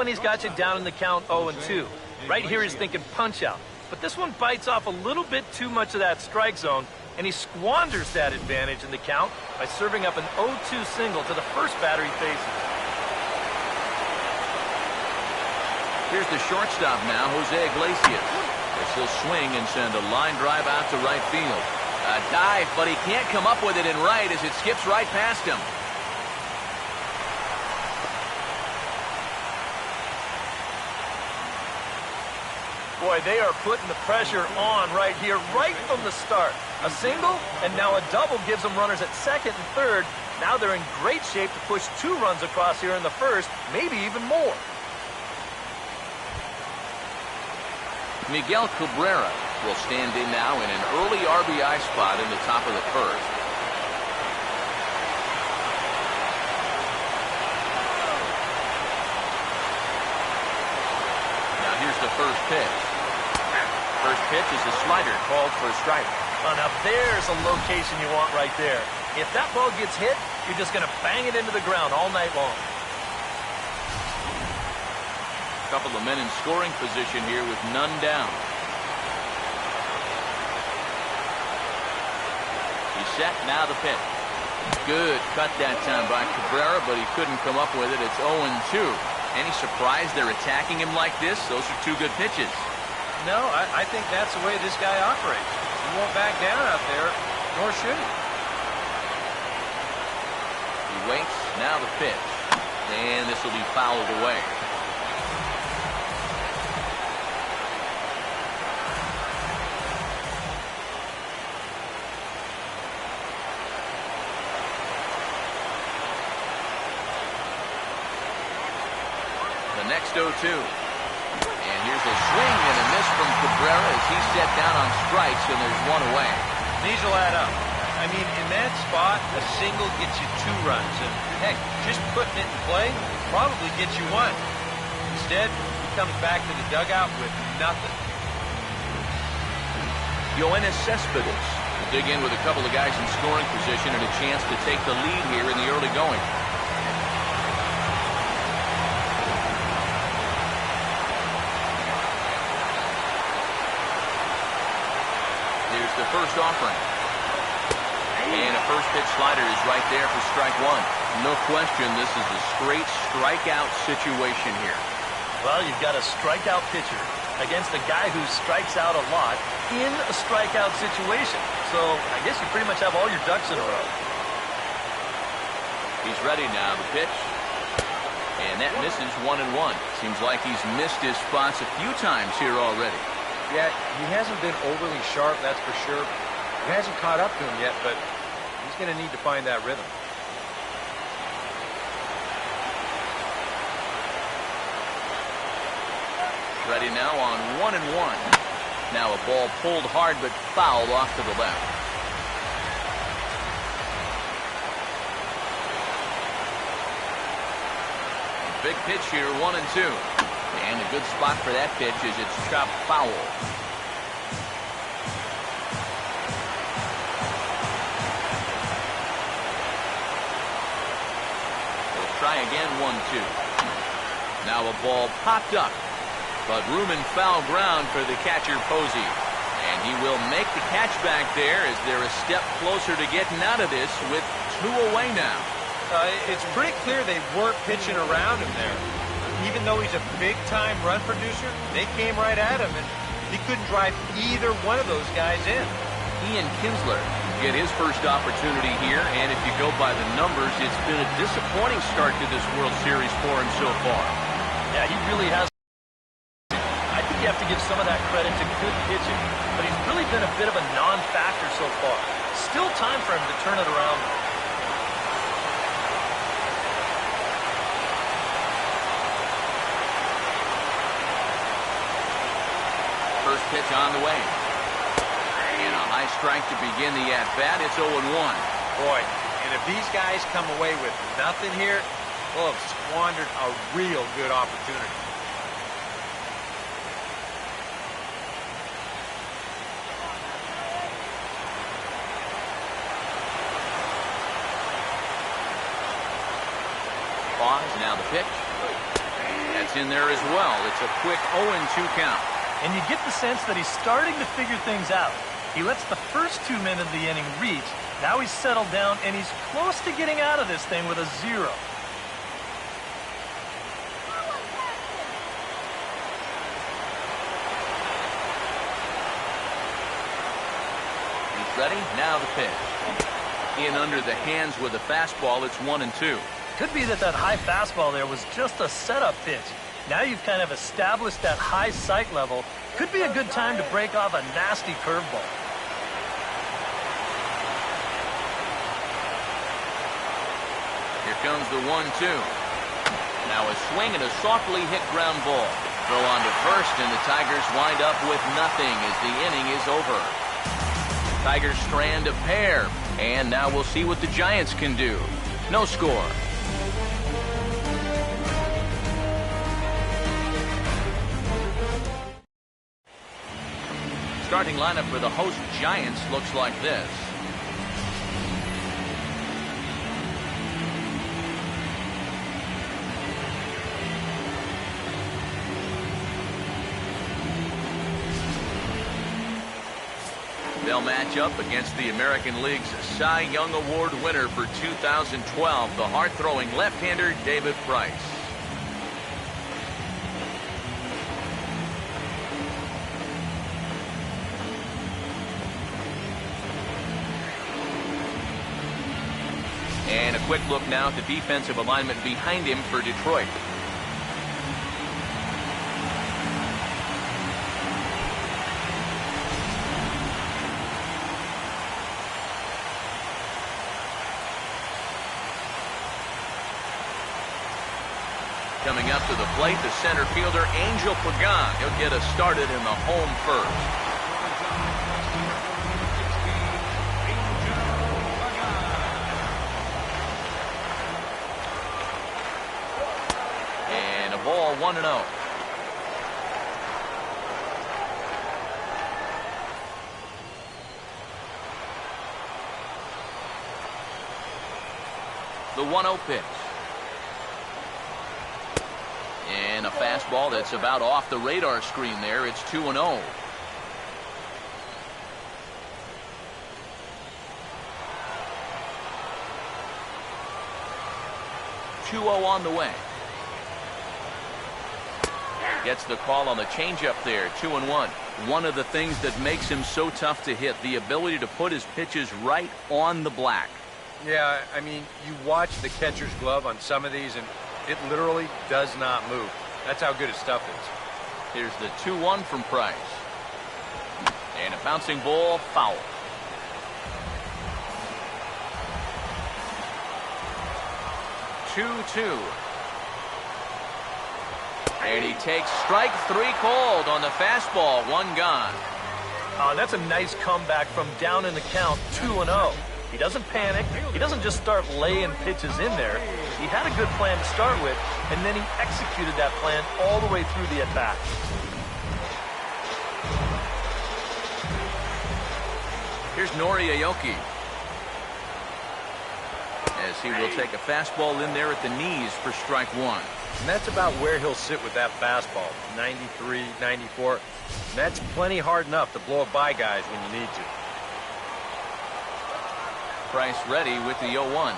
when he's got you down in the count 0-2. Right here he's thinking punch out. But this one bites off a little bit too much of that strike zone, and he squanders that advantage in the count by serving up an 0-2 single to the first batter he faces. Here's the shortstop now, Jose Iglesias. This will swing and send a line drive out to right field. A dive, but he can't come up with it in right as it skips right past him. Boy, they are putting the pressure on right here, right from the start. A single, and now a double gives them runners at second and third. Now they're in great shape to push 2 runs across here in the first, maybe even more. Miguel Cabrera will stand in now in an early RBI spot in the top of the first. Now here's the first pitch. First pitch is a slider called for a strike. Oh, now there's a location you want right there. If that ball gets hit, you're just going to bang it into the ground all night long. Couple of men in scoring position here with none down. He's set, now the pitch. Good cut that time by Cabrera, but he couldn't come up with it. It's 0-2. Any surprise they're attacking him like this? Those are 2 good pitches. No, I think that's the way this guy operates. He won't back down out there, nor should he. He waits, now the pitch. And this will be fouled away. Next 0-2. And here's a swing and a miss from Cabrera as he's set down on strikes, and there's 1 away. These will add up. I mean, in that spot, a single gets you 2 runs. And, heck, just putting it in play probably gets you 1. Instead, he comes back to the dugout with nothing. Yoenis Cespedes will dig in with a couple of guys in scoring position and a chance to take the lead here in the early going. The first offering. And a first pitch slider is right there for strike 1. No question, this is a straight strikeout situation here. Well, you've got a strikeout pitcher against a guy who strikes out a lot in a strikeout situation. So I guess you pretty much have all your ducks in a row. He's ready now, the pitch. And that misses 1-1. Seems like he's missed his spots a few times here already. Yeah, he hasn't been overly sharp, that's for sure. He hasn't caught up to him yet, but he's going to need to find that rhythm. Ready now on 1-1. Now a ball pulled hard but fouled off to the left. Big pitch here, 1-2. And a good spot for that pitch is it's chopped foul. We'll try again, 1-2. Now a ball popped up, but room and foul ground for the catcher Posey. And he will make the catch back there as they're a step closer to getting out of this with 2 away now. It's pretty clear they weren't pitching around him there. Even though he's a big-time run producer, they came right at him, and he couldn't drive either one of those guys in. Ian Kinsler get his first opportunity here, and if you go by the numbers, it's been a disappointing start to this World Series for him so far. Yeah, he really has. I think you have to give some of that credit to good pitching, but he's really been a bit of a non-factor so far. Still time for him to turn it around. First pitch on the way. And a high strike to begin the at-bat. It's 0-1. Boy, and if these guys come away with nothing here, they'll have squandered a real good opportunity. Pause, now the pitch. That's gets in there as well. It's a quick 0-2 count. And you get the sense that he's starting to figure things out. He lets the first 2 men of the inning reach. Now he's settled down, and he's close to getting out of this thing with a 0. He's ready. Now the pitch. In under the hands with a fastball. It's 1-2. Could be that high fastball there was just a setup pitch. Now you've kind of established that high sight level. Could be a good time to break off a nasty curveball. Here comes the 1-2. Now a swing and a softly hit ground ball. Throw on to first, and the Tigers wind up with nothing as the inning is over. Tigers strand a pair, and now we'll see what the Giants can do. No score. Starting lineup for the host Giants looks like this. They'll match up against the American League's Cy Young Award winner for 2012, the hard-throwing left-hander David Price. And a quick look now at the defensive alignment behind him for Detroit. Coming up to the plate, the center fielder, Angel Pagan. He'll get us started in the home first. And a ball, 1-0. The 1-0 pitch. And a fastball that's about off the radar screen there. It's 2-0. 2-0 on the way. Gets the call on the changeup there. 2-1. One of the things that makes him so tough to hit, the ability to put his pitches right on the black. Yeah, I mean, you watch the catcher's glove on some of these, and it literally does not move. That's how good his stuff is. Here's the 2-1 from Price. And a bouncing ball, foul. 2-2. And he takes strike 3 called on the fastball. 1 gone. That's a nice comeback from down in the count, 2-0. He doesn't panic. He doesn't just start laying pitches in there. He had a good plan to start with, and then he executed that plan all the way through the at-bat. Here's Nori Aoki. As he will take a fastball in there at the knees for strike 1. And that's about where he'll sit with that fastball, 93, 94. And that's plenty hard enough to blow it by guys when you need to. Price ready with the 0-1.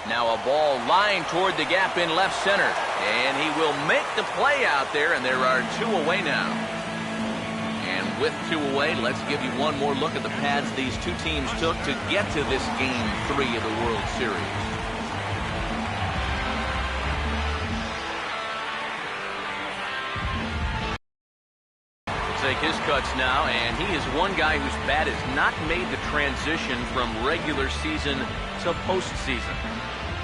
Now a ball lined toward the gap in left center. And he will make the play out there, and there are 2 away now. And with 2 away, let's give you one more look at the paths these two teams took to get to this Game 3 of the World Series. Take his cuts now, and he is one guy whose bat has not made the transition from regular season to postseason.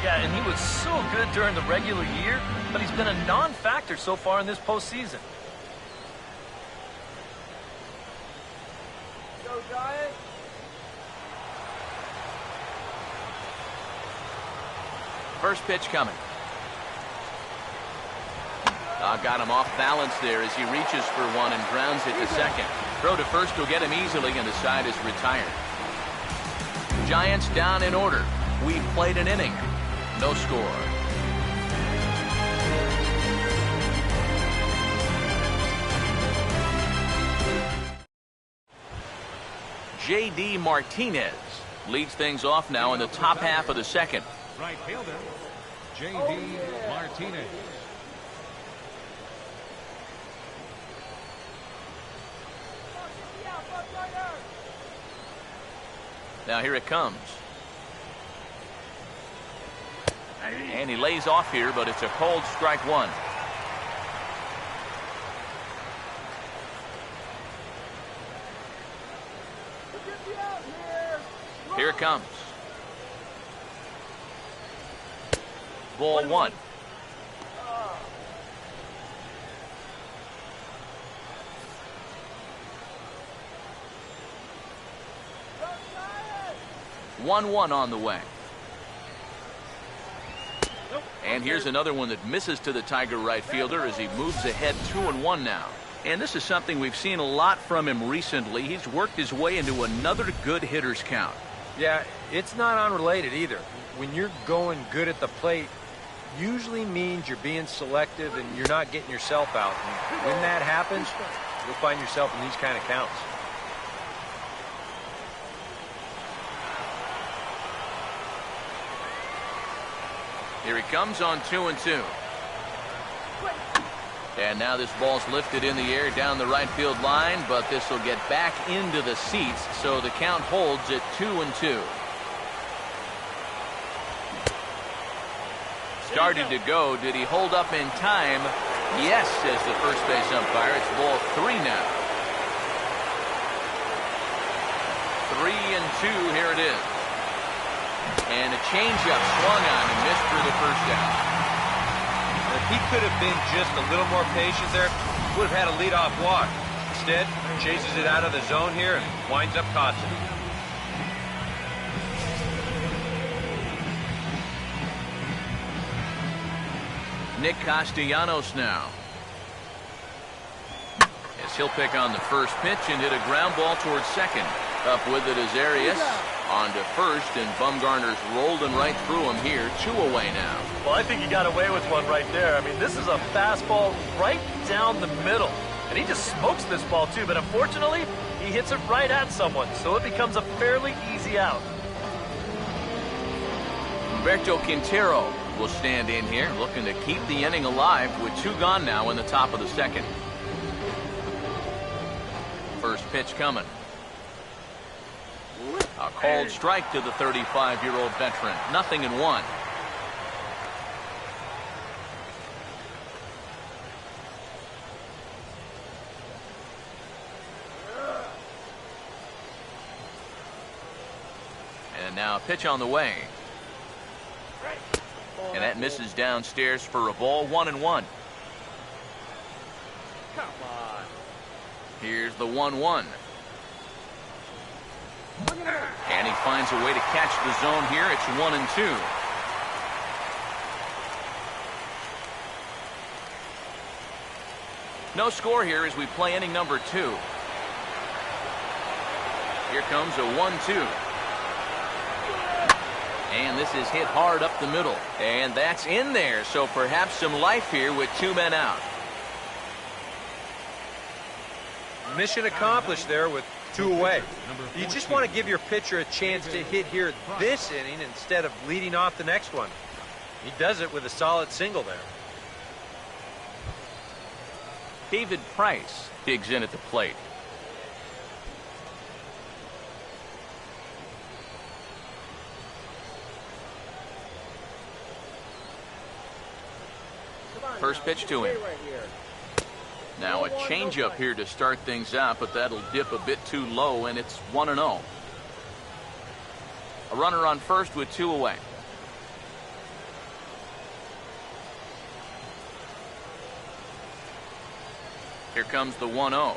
Yeah, and he was so good during the regular year, but he's been a non-factor so far in this postseason. Go, Giants! First pitch coming. Got him off balance there as he reaches for one and grounds it to second. Throw to first will get him easily, and the side is retired. Giants down in order. We've played an inning. No score. J.D. Martinez leads things off now in the top half of the second. Right fielder, J.D. Martinez. Now here it comes. And he lays off here, but it's a cold strike one. Here it comes. Ball one. One on the way. And here's another one that misses to the Tiger right fielder as he moves ahead 2-1 now. And this is something we've seen a lot from him recently. He's worked his way into another good hitter's count. Yeah, it's not unrelated either. When you're going good at the plate, usually means you're being selective and you're not getting yourself out. And when that happens, you'll find yourself in these kind of counts. Here he comes on 2-2. And now this ball's lifted in the air down the right field line, but this will get back into the seats, so the count holds at 2-2. Started to go. Did he hold up in time? Yes, says the first base umpire. It's ball 3 now. 3-2. Here it is. And a changeup swung on and missed for the first out. If he could have been just a little more patient there, would have had a leadoff walk. Instead, chases it out of the zone here and winds up caught. Nick Castellanos now. As he'll pick on the first pitch and hit a ground ball towards second. Up with it is Arias. On to first, and Bumgarner's rolling right through him here. 2 away now. Well, I think he got away with one right there. I mean, this is a fastball right down the middle. And he just smokes this ball, too. But unfortunately, he hits it right at someone. So it becomes a fairly easy out. Humberto Quintero will stand in here, looking to keep the inning alive with 2 gone now in the top of the second. First pitch coming. A cold strike to the 35-year-old veteran. 0-1. And now a pitch on the way. And that misses downstairs for a ball. 1-1. Come on. Here's the 1-1. And he finds a way to catch the zone here. It's 1-2. No score here as we play inning number 2. Here comes a 1-2. And this is hit hard up the middle. And that's in there. So perhaps some life here with 2 men out. Mission accomplished there with 2 away. You just want to give your pitcher a chance to hit here this inning instead of leading off the next one. He does it with a solid single there. David Price digs in at the plate. First pitch to him. Now a changeup here to start things out, but that'll dip a bit too low, and it's 1-0. A runner on first with 2 away. Here comes the 1-0.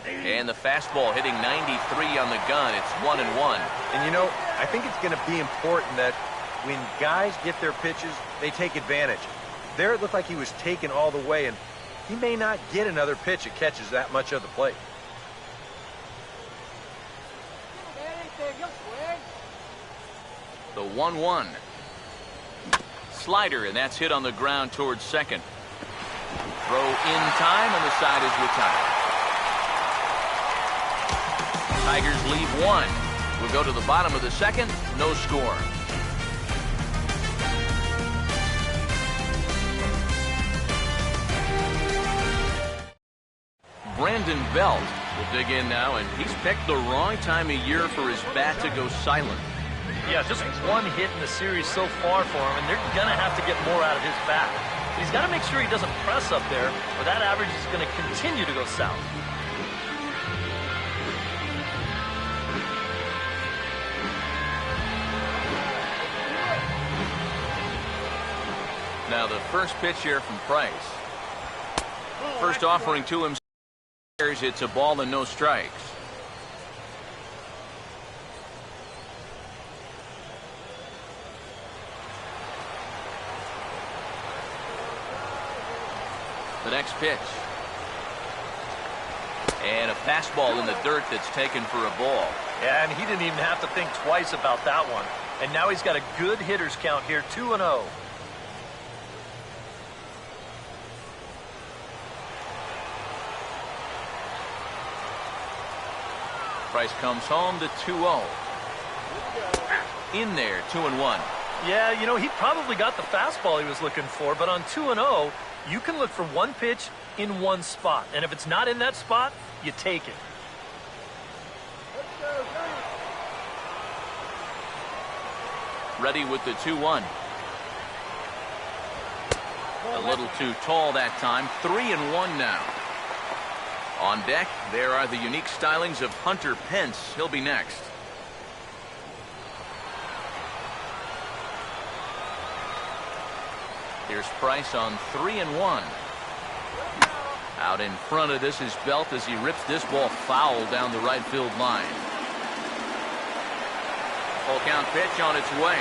And the fastball hitting 93 on the gun. It's 1-1. And you know, I think it's going to be important that when guys get their pitches, they take advantage. There it looked like he was taken all the way, and he may not get another pitch that catches that much of the plate. The 1-1. Slider, and that's hit on the ground towards second. Throw in time, and the side is retired. Tigers lead 1. We'll go to the bottom of the second. No score. Brandon Belt will dig in now, and he's picked the wrong time of year for his bat to go silent. Yeah, just one hit in the series so far for him, and they're going to have to get more out of his bat. He's got to make sure he doesn't press up there, or that average is going to continue to go south. Now the first pitch here from Price. First offering to him. It's a ball and no strikes. The next pitch. And a fastball in the dirt that's taken for a ball. Yeah, and he didn't even have to think twice about that one. And now he's got a good hitter's count here, 2-0. Price comes home to 2-0. In there, 2-1. Yeah, you know, he probably got the fastball he was looking for, but on 2-0, you can look for one pitch in one spot. And if it's not in that spot, you take it. Ready with the 2-1. A little too tall that time. 3-1 now. On deck, there are the unique stylings of Hunter Pence. He'll be next. Here's Price on 3-1. Out in front of this is Belt as he rips this ball foul down the right field line. Full count pitch on its way.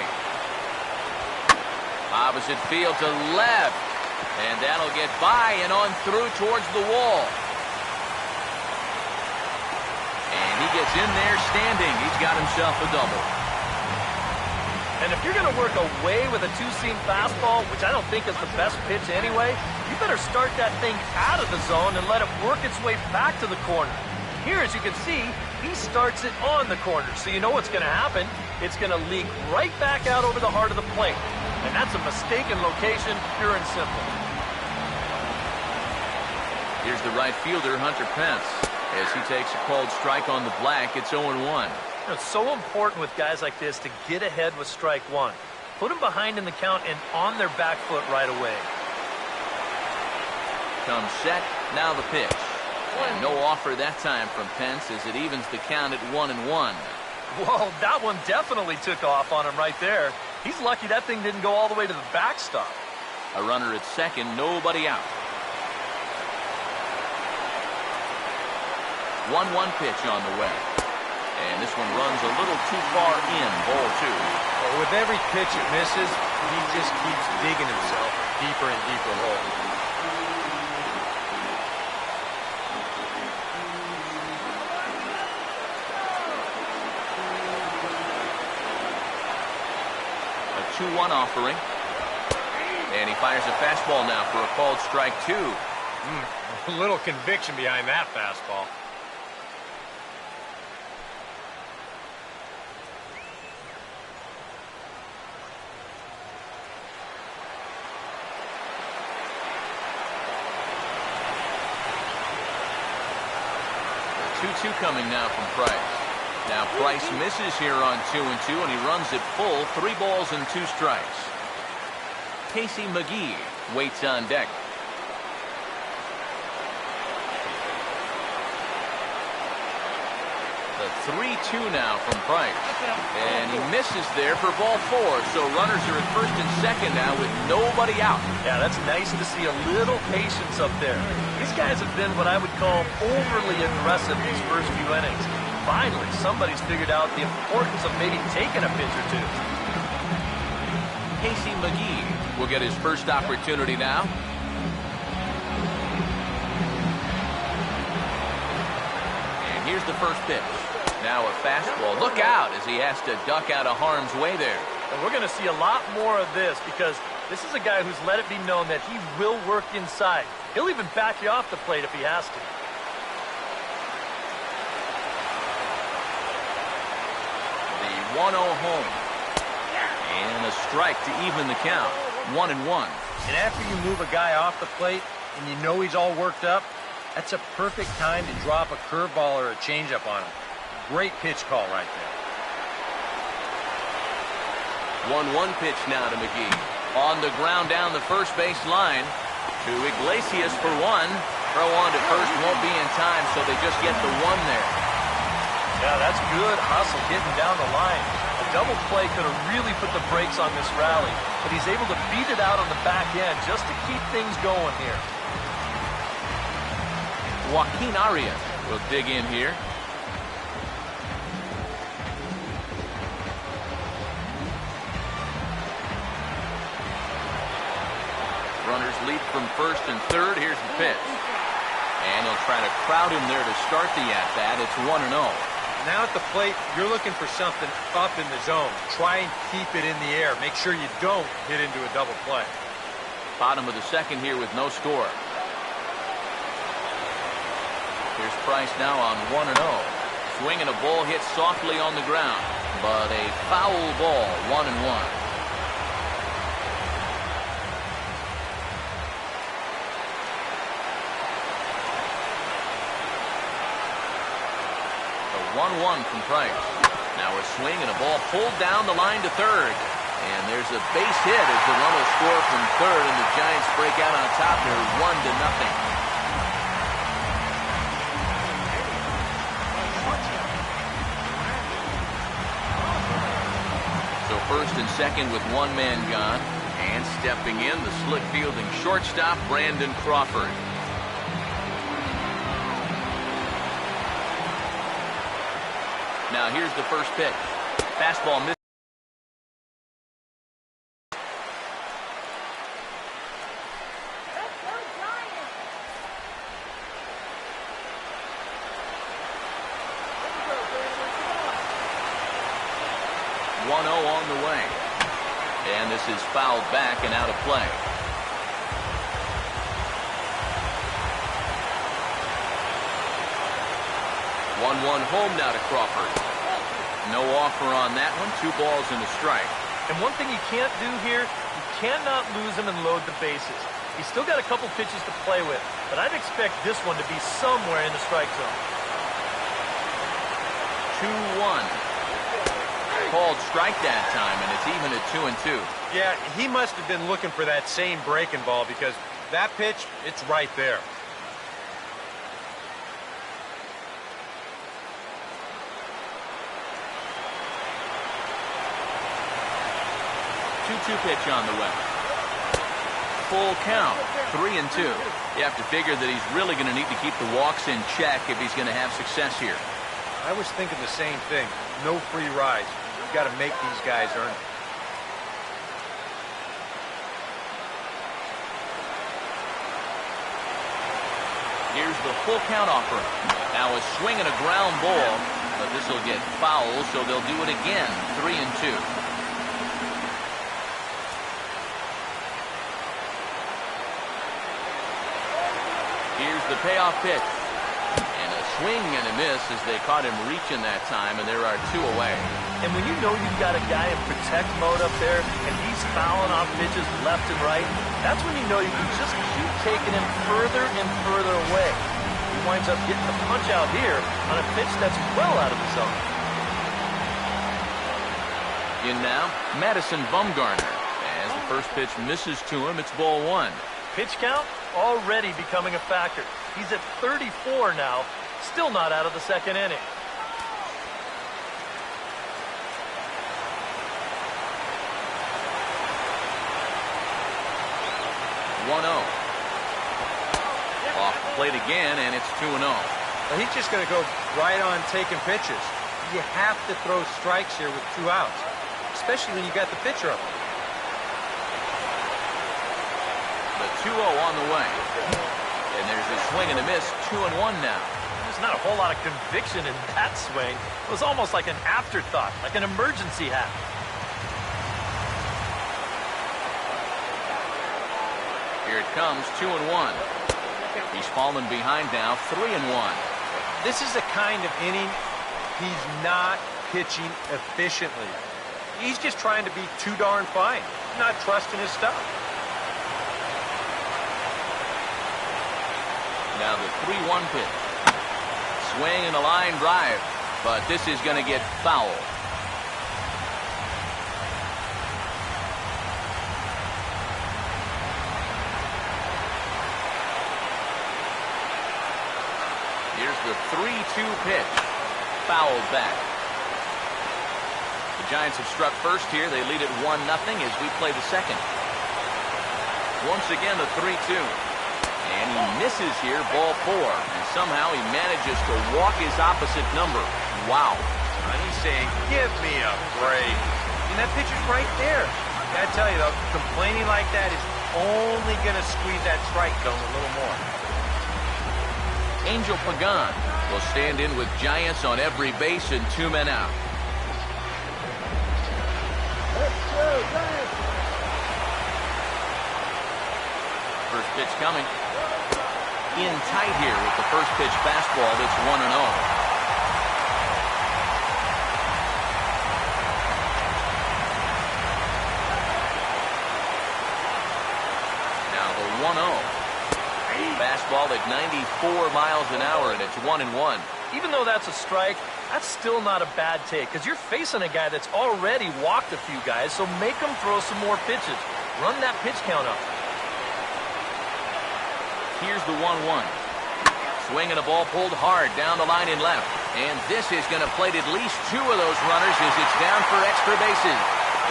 Opposite field to left. And that'll get by and on through towards the wall. And he gets in there standing. He's got himself a double. And if you're going to work away with a two-seam fastball, which I don't think is the best pitch anyway, you better start that thing out of the zone and let it work its way back to the corner. Here, as you can see, he starts it on the corner. So you know what's going to happen. It's going to leak right back out over the heart of the plate. And that's a mistaken location, pure and simple. Here's the right fielder, Hunter Pence. As he takes a called strike on the black, it's 0-1. It's so important with guys like this to get ahead with strike one. Put them behind in the count and on their back foot right away. Comes set, now the pitch. And no offer that time from Pence as it evens the count at 1-1. Whoa, that one definitely took off on him right there. He's lucky that thing didn't go all the way to the backstop. A runner at second, nobody out. 1-1 pitch on the way. And this one runs a little too far in, ball 2. Well, with every pitch it misses, he just keeps digging himself deeper and deeper hole. A 2-1 offering. And he fires a fastball now for a called strike 2. A little conviction behind that fastball. The 2-2 coming now from Price. Now Price misses here on 2-2, and he runs it full. 3 balls and 2 strikes. Casey McGee waits on deck. The 3-2 now from Price. And he misses there for ball 4. So runners are at first and second now with nobody out. Yeah, that's nice to see a little patience up there. These guys have been what I would call overly aggressive these first few innings. Finally, somebody's figured out the importance of maybe taking a pitch or two. Casey McGee will get his first opportunity now. And here's the first pitch. Now a fastball. Look out as he has to duck out of harm's way there. And we're going to see a lot more of this because this is a guy who's let it be known that he will work inside. He'll even back you off the plate if he has to. 1-0 home. And a strike to even the count. 1-1. And after you move a guy off the plate and you know he's all worked up, that's a perfect time to drop a curveball or a changeup on him. Great pitch call right there. 1-1 pitch now to McGee. On the ground down the first base line to Iglesias for one. Throw on to first won't be in time, so they just get the one there. Yeah, that's good hustle getting down the line. A double play could have really put the brakes on this rally, but he's able to beat it out on the back end just to keep things going here. Joaquin Arias will dig in here. Runners leap from first and third. Here's the pitch. And he'll try to crowd him there to start the at-bat. It's 1-0. Now at the plate, you're looking for something up in the zone. Try and keep it in the air. Make sure you don't hit into a double play. Bottom of the second here with no score. Here's Price now on 1-0. Swinging a ball hit softly on the ground, but a foul ball, 1-1. The 1-1 from Price. Now a swing and a ball pulled down the line to third. And there's a base hit as the run will score from third, and the Giants break out on top here 1-0. First and second with one man gone. And stepping in, the slick fielding shortstop, Brandon Crawford. Now here's the first pitch. Fastball missed. On the way. And this is fouled back and out of play. One home now to Crawford. No offer on that one. 2 balls and a strike. And one thing you can't do here, you cannot lose him and load the bases. He's still got a couple pitches to play with, but I'd expect this one to be somewhere in the strike zone. 2-1. Called strike that time, and it's even at 2-2. Yeah, he must have been looking for that same breaking ball because that pitch, it's right there. 2-2 pitch on the way. Full count, 3-2. You have to figure that he's really going to need to keep the walks in check if he's going to have success here. I was thinking the same thing. No free rides. Got to make these guys earn it. Here's the full count offer. Now a swing and a ground ball, but this will get foul, so they'll do it again. 3-2. Here's the payoff pitch. Swing and a miss as they caught him reaching that time, and there are 2 away. And when you know you've got a guy in protect mode up there, and he's fouling off pitches left and right, that's when you know you can just keep taking him further and further away. He winds up getting the punch out here on a pitch that's well out of the zone. In now, Madison Bumgarner. As the first pitch misses to him, it's ball 1. Pitch count already becoming a factor. He's at 34 now. Still not out of the second inning. 1-0. Off the plate again, and it's 2-0. Well, he's just going to go right on taking pitches. You have to throw strikes here with 2 outs, especially when you got the pitcher up. The 2-0 on the way. And there's a swing and a miss. 2-1 now. There's not a whole lot of conviction in that swing. It was almost like an afterthought, like an emergency hat. Here it comes, 2-1. He's fallen behind now, 3-1. This is a kind of inning he's not pitching efficiently. He's just trying to be too darn fine, not trusting his stuff. Now the 3-1 pitch. Swing and a line drive, but this is going to get foul. Here's the 3-2 pitch. Fouled back. The Giants have struck first here. They lead at 1-0 as we play the second. Once again, the 3-2. And he misses here, ball 4. And somehow he manages to walk his opposite number. Wow. And he's saying, give me a break. And that pitcher's right there. I tell you, though, complaining like that is only going to squeeze that strike zone a little more. Angel Pagan will stand in with Giants on every base and 2 men out. First pitch coming. In tight here with the first pitch fastball that's 1-0. Now the 1-0. Fastball at 94 miles an hour, and it's 1-1. Even though that's a strike, that's still not a bad take, because you're facing a guy that's already walked a few guys, so make him throw some more pitches. Run that pitch count up. Here's the 1-1. Swing and a ball pulled hard down the line in left. And this is going to plate at least 2 of those runners as it's down for extra bases.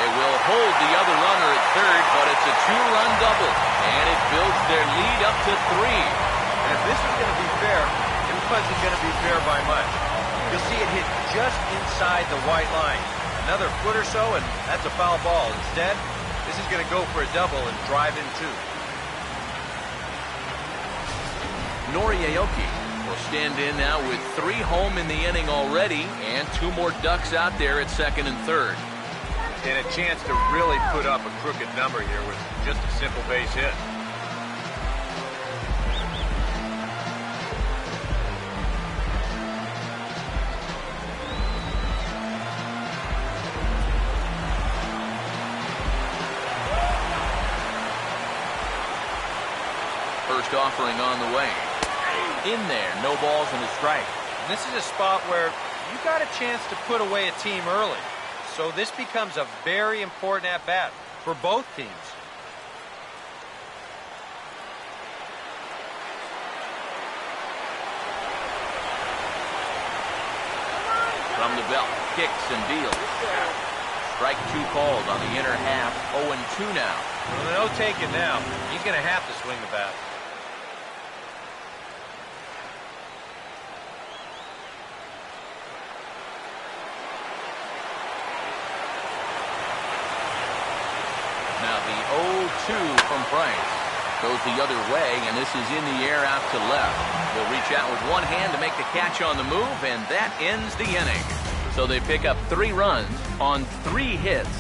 They will hold the other runner at third, but it's a 2-run double. And it builds their lead up to 3. And if this is going to be fair, it wasn't going to be fair by much. You'll see it hit just inside the white line. Another foot or so, and that's a foul ball. Instead, this is going to go for a double and drive in 2. Noriaoki will stand in now with 3 home in the inning already, and 2 more ducks out there at second and third. And a chance to really put up a crooked number here with just a simple base hit. First offering on the way. In there, no balls and a strike. And this is a spot where you got a chance to put away a team early. So this becomes a very important at-bat for both teams. From the belt, kicks and deals. Strike 2 called on the inner half, 0-2 now. Well, no taking now. He's going to have to swing the bat. Now the 0-2 from Price. Goes the other way, and this is in the air out to left. He'll reach out with one hand to make the catch on the move, and that ends the inning. So they pick up 3 runs on 3 hits,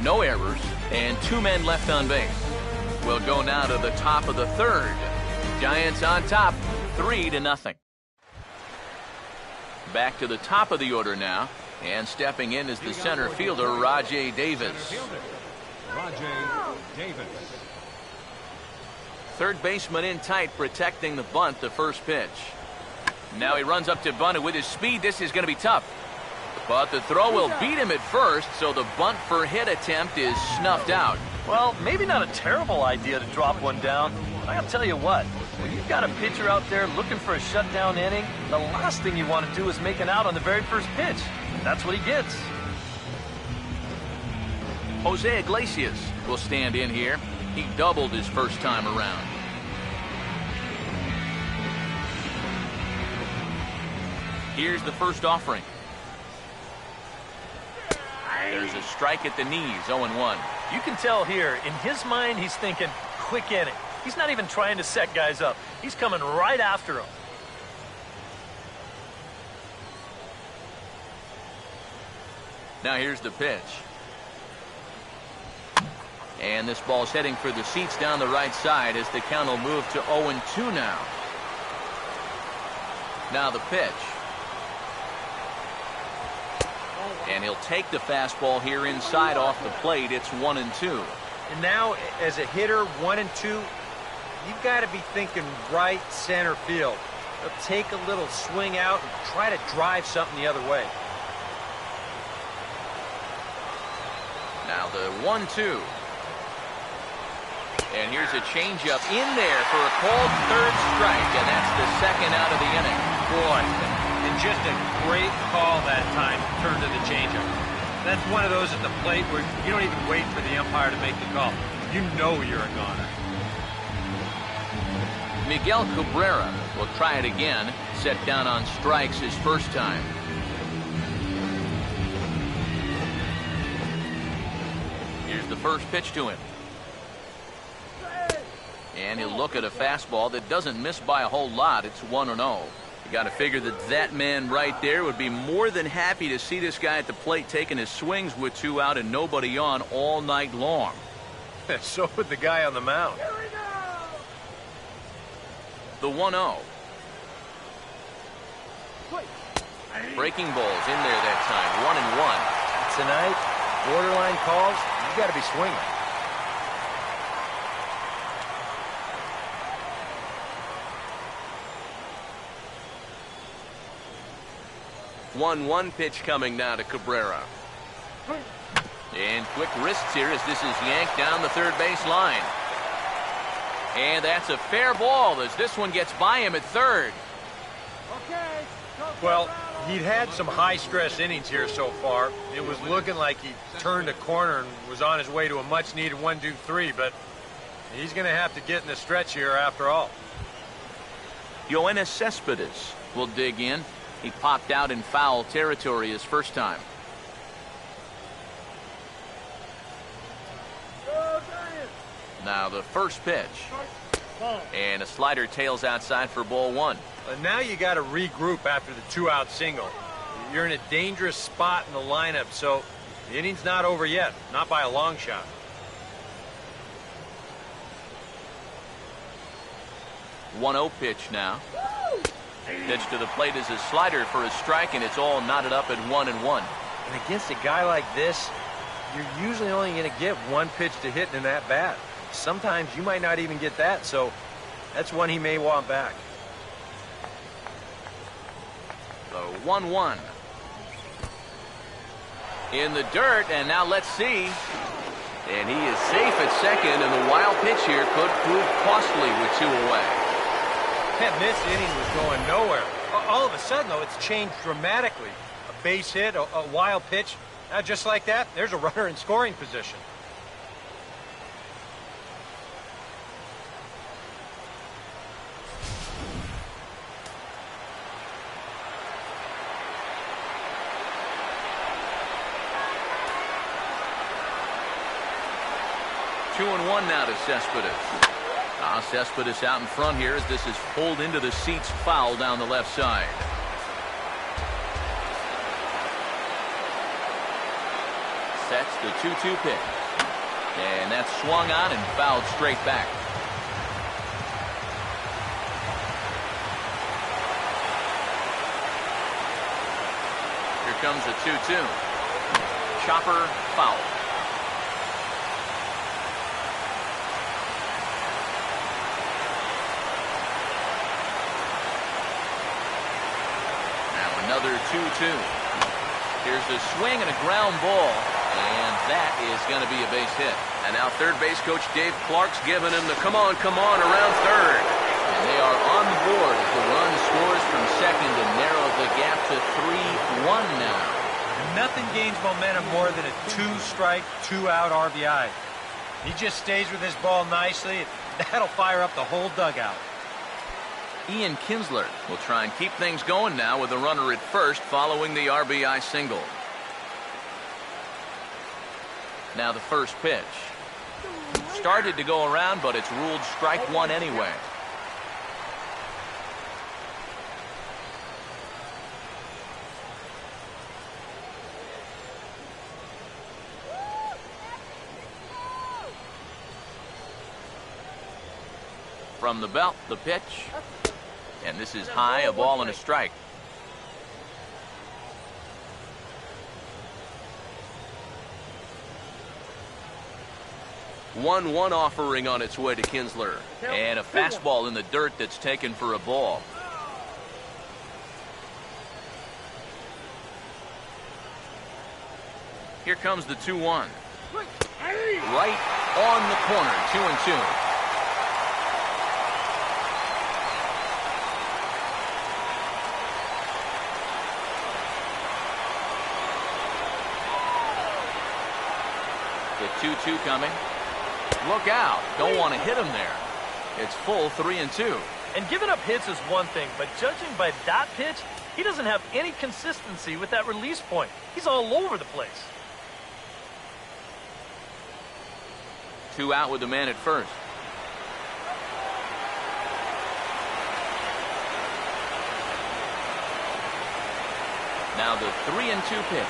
no errors, and 2 men left on base. We'll go now to the top of the third. Giants on top, 3-0. Back to the top of the order now, and stepping in is the center fielder, Rajay Davis. Rajay Davis. Third baseman in tight, protecting the bunt, the first pitch. Now he runs up to bunt, and with his speed, this is going to be tough. But the throw will beat him at first, so the bunt for hit attempt is snuffed out. Well, maybe not a terrible idea to drop one down. I'll tell you what, when you've got a pitcher out there looking for a shutdown inning, the last thing you want to do is make an out on the very first pitch. That's what he gets. Jose Iglesias will stand in here. He doubled his first time around. Here's the first offering. There's a strike at the knees, 0-1. You can tell here, in his mind, he's thinking, quick inning. He's not even trying to set guys up. He's coming right after them. Now here's the pitch. And this ball's heading for the seats down the right side as the count will move to 0-2 now. Now the pitch. And he'll take the fastball here inside off the plate. It's 1-2. And now, as a hitter, 1-2, you've got to be thinking right center field. Take a little swing out and try to drive something the other way. Now the 1-2. And here's a changeup in there for a called third strike, and that's the second out of the inning. Boy, and just a great call that time to turn to the changeup. That's one of those at the plate where you don't even wait for the umpire to make the call. You know you're a goner. Miguel Cabrera will try it again, set down on strikes his first time. Here's the first pitch to him. And he'll look at a fastball that doesn't miss by a whole lot. It's 1-0. You got to figure that man right there would be more than happy to see this guy at the plate taking his swings with 2 out and nobody on all night long. So would the guy on the mound. The 1-0. Breaking balls in there that time. 1-1. Tonight, borderline calls, you got to be swinging. One pitch coming now to Cabrera. And quick wrists here as this is yanked down the third base line. And that's a fair ball as this one gets by him at third. Well, he'd had some high-stress innings here so far. It was looking like he turned a corner and was on his way to a much-needed 1-2-3, but he's going to have to get in the stretch here after all. Yoenis Cespedes will dig in. He popped out in foul territory his first time. Now the first pitch. And a slider tails outside for ball 1. Now you got to regroup after the 2-out single. You're in a dangerous spot in the lineup, so the inning's not over yet, not by a long shot. One 1-0 pitch now. Pitch to the plate is a slider for a strike, and it's all knotted up at 1-1. And against a guy like this, you're usually only going to get one pitch to hit in that bat. Sometimes you might not even get that, so that's one he may want back. The 1-1. In the dirt, and now let's see. And he is safe at second, and the wild pitch here could prove costly with 2 away. And this inning was going nowhere. All of a sudden, though, it's changed dramatically. A base hit, a wild pitch. Now, just like that, there's a runner in scoring position. Two and 1 now to Cespedes. Cespedes out in front here as this is pulled into the seats foul down the left side. Sets the 2-2 pitch. And that's swung on and fouled straight back. Here comes a 2-2. Chopper foul. Another 2-2. Here's a swing and a ground ball, and that is going to be a base hit. And now third base coach Dave Clark's giving him the come on around third. And they are on the board as the run scores from second to narrow the gap to 3-1 now. Nothing gains momentum more than a 2-strike, 2-out RBI. He just stays with his ball nicely. That'll fire up the whole dugout. Ian Kinsler will try and keep things going now with a runner at first following the RBI single. Now the first pitch. Started to go around, but it's ruled strike 1 anyway. From the belt, the pitch. And this is high, a ball and a strike. 1-1 offering on its way to Kinsler. And a fastball in the dirt that's taken for a ball. Here comes the 2-1. Right on the corner, 2-2. The 2-2 coming. Look out. Don't want to hit him there. It's full 3-2. And giving up hits is one thing, but judging by that pitch, he doesn't have any consistency with that release point. He's all over the place. 2 out with the man at first. Now the 3-2 pitch.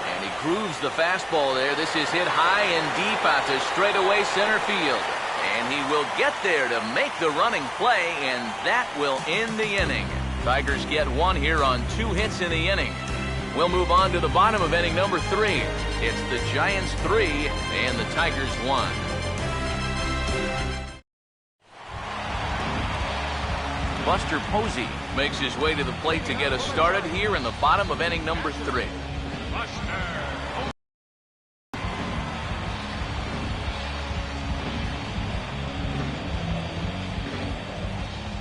And he grooves the fastball there. This is hit high and deep out to straightaway center field. And he will get there to make the running play, and that will end the inning. Tigers get 1 here on 2 hits in the inning. We'll move on to the bottom of inning number 3. It's the Giants 3 and the Tigers 1. Buster Posey makes his way to the plate to get us started here in the bottom of inning number 3.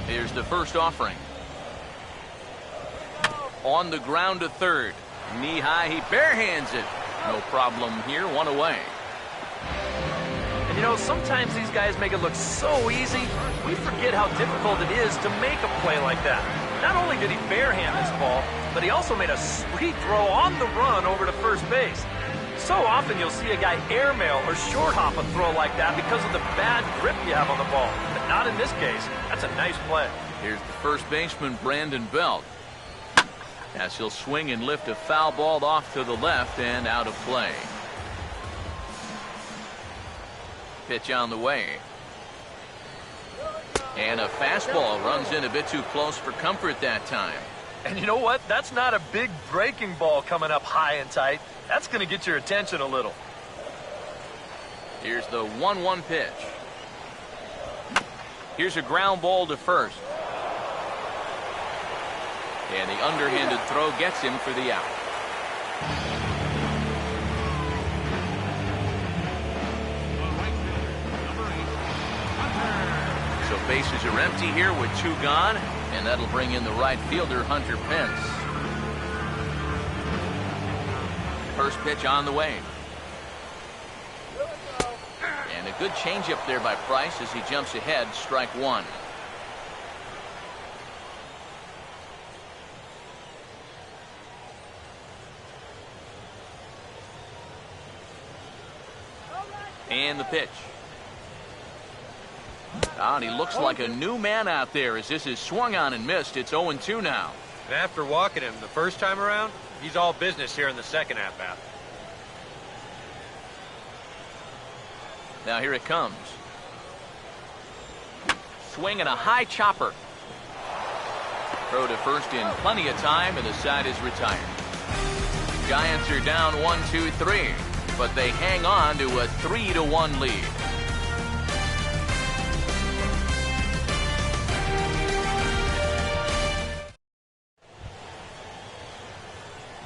Here's the first offering. On the ground to third. Knee high, he barehands it. No problem here, 1 away. And you know, sometimes these guys make it look so easy, we forget how difficult it is to make a play like that. Not only did he barehand this ball, but he also made a sweet throw on the run over to first base. So often you'll see a guy airmail or short hop a throw like that because of the bad grip you have on the ball. But not in this case. That's a nice play. Here's the first baseman, Brandon Belt. As he'll swing and lift a foul ball off to the left and out of play. Pitch on the way. And a fastball runs in a bit too close for comfort that time. And you know what? That's not a big breaking ball coming up high and tight. That's going to get your attention a little. Here's the 1-1 pitch. Here's a ground ball to first. And the underhanded throw gets him for the out. So bases are empty here with 2 gone, and that'll bring in the right fielder, Hunter Pence. First pitch on the way. And a good changeup there by Price as he jumps ahead, strike 1. And the pitch. And he looks like a new man out there as this is swung on and missed. It's 0-2 now. And after walking him the first time around, he's all business here in the second at bat. Now here it comes. Swing and a high chopper. Throw to first in plenty of time, and the side is retired. Giants are down 1-2-3, but they hang on to a 3-1 lead.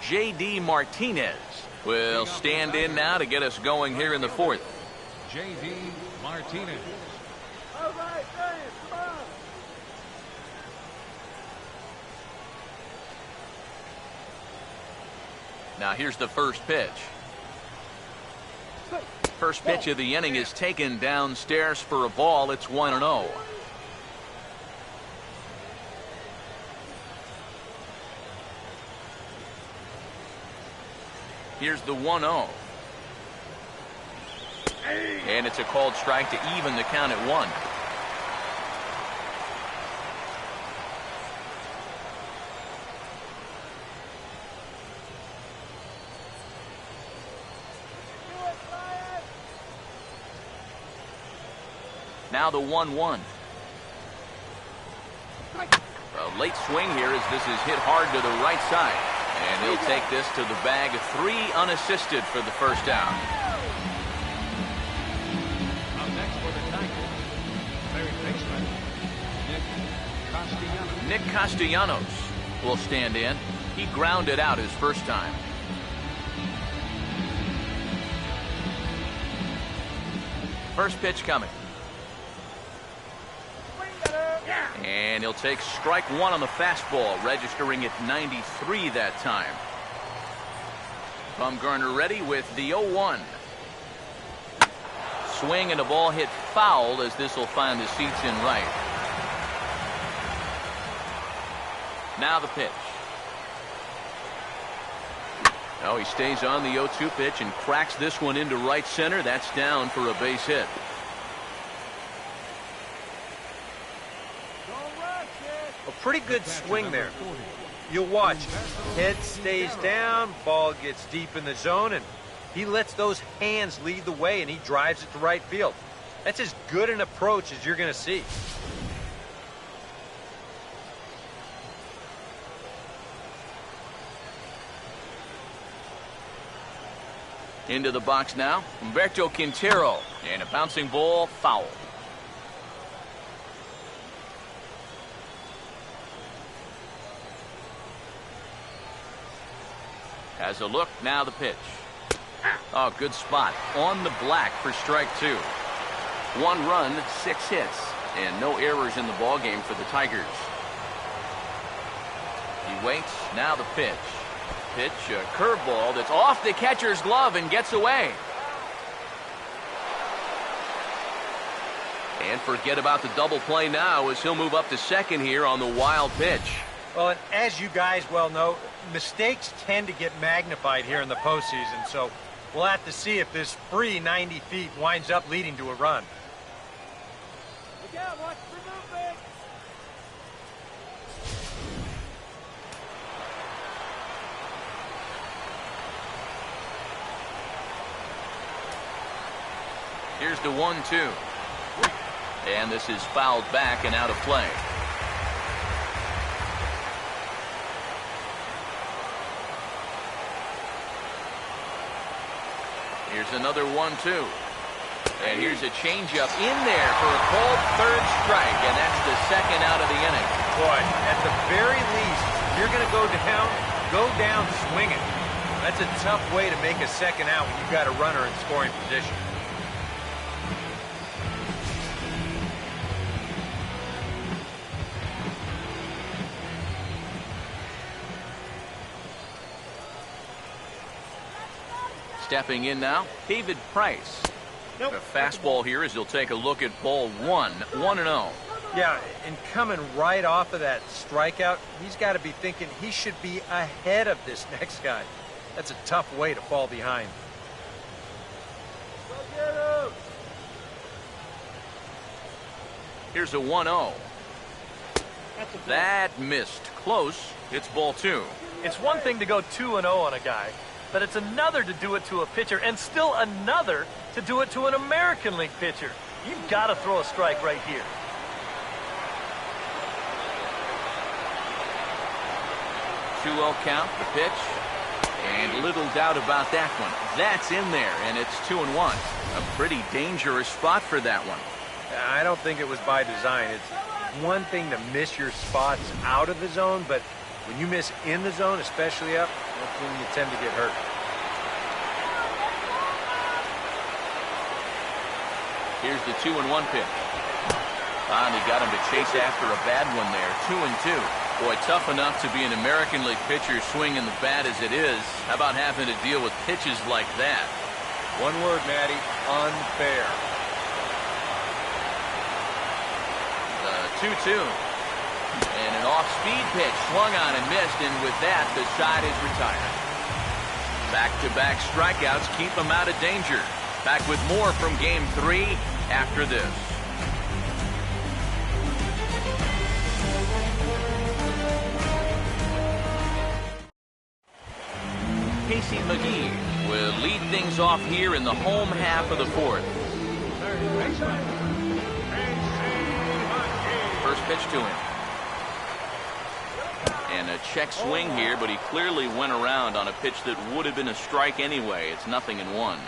J.D. Martinez will stand in now to get us going here in the 4th. J.D. Martinez. All right, Dave, come on. Now here's the first pitch. First pitch of the inning is taken downstairs for a ball. It's 1-0. Here's the 1-0. And it's a called strike to even the count at 1. Now the 1-1. A late swing here as this is hit hard to the right side. And he'll take this to the bag. 3 unassisted for the first out. Baseman, Nick Castellanos will stand in. He grounded out his first time. First pitch coming. And he'll take strike one on the fastball, registering at 93 that time. Bumgarner ready with the 0-1. Swing and a ball hit foul as this will find the seats in right. Now the pitch. Oh, he stays on the 0-2 pitch and cracks this one into right center. That's down for a base hit. A pretty good swing there. You'll watch. Head stays down, ball gets deep in the zone, and he lets those hands lead the way, and he drives it to right field. That's as good an approach as you're going to see. Into the box now, Humberto Quintero, and a bouncing ball, foul. Has a look, now the pitch. Oh, good spot on the black for strike two. 1 run, 6 hits, and no errors in the ballgame for the Tigers. He waits, now the pitch. Pitch, a curveball that's off the catcher's glove and gets away. And forget about the double play now as he'll move up to second here on the wild pitch. Well, and as you guys well know, mistakes tend to get magnified here in the postseason, so we'll have to see if this free 90 feet winds up leading to a run. Look out, watch for movement. Here's the 1-2. And this is fouled back and out of play. Here's another 1-2. And here's a changeup in there for a called third strike, and that's the second out of the inning. Boy, at the very least, you're going to go down swinging. That's a tough way to make a second out when you've got a runner in scoring position. Stepping in now, David Price. The fastball here as he'll take a look at ball 1, 1-0. Yeah, and coming right off of that strikeout, he's got to be thinking he should be ahead of this next guy. That's a tough way to fall behind. Go get him. Here's a 1-0. That missed. Close. It's ball 2. It's one thing to go 2-0 on a guy, but it's another to do it to a pitcher, and still another to do it to an American League pitcher. You've got to throw a strike right here. Count, the pitch, and little doubt about that one. That's in there, and it's 2-1. A pretty dangerous spot for that one. I don't think it was by design. It's one thing to miss your spots out of the zone, but when you miss in the zone, especially up, that's when you tend to get hurt. Here's the 2-1 pitch. And he got him to chase after a bad one there. 2-2. Boy, tough enough to be an American League pitcher swinging the bat as it is. How about having to deal with pitches like that? One word, Matty, unfair. The 2-2. And an off-speed pitch swung on and missed, and with that, the side is retired. Back-to-back strikeouts keep him out of danger. Back with more from Game 3 after this. Casey McGee will lead things off here in the home half of the fourth. First pitch to him. And a check swing here, but he clearly went around on a pitch that would have been a strike anyway. It's 0-1.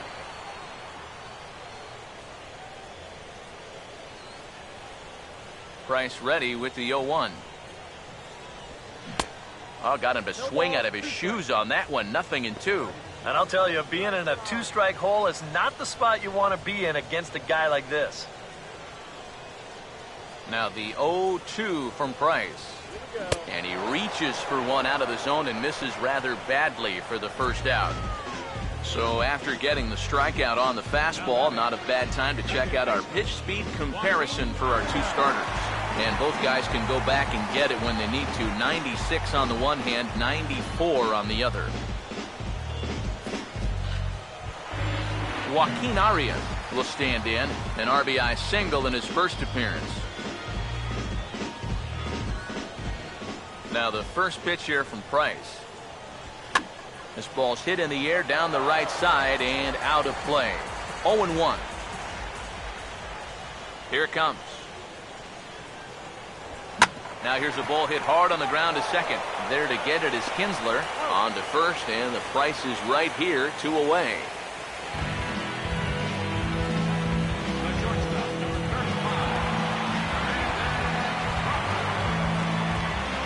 Price ready with the 0-1. Oh, got him to swing out of his shoes on that one. 0-2. And I'll tell you, being in a two-strike hole is not the spot you want to be in against a guy like this. Now the 0-2 from Price. And he reaches for one out of the zone and misses rather badly for the first out. So after getting the strikeout on the fastball, not a bad time to check out our pitch speed comparison for our two starters. And both guys can go back and get it when they need to. 96 on the one hand, 94 on the other. Joaquin Arias will stand in, an RBI single in his first appearance. Now the first pitch here from Price. This ball's hit in the air down the right side and out of play. 0-1. Here it comes. Now here's a ball hit hard on the ground to second. There to get it is Kinsler. On to first, and the Price is right here, 2 away.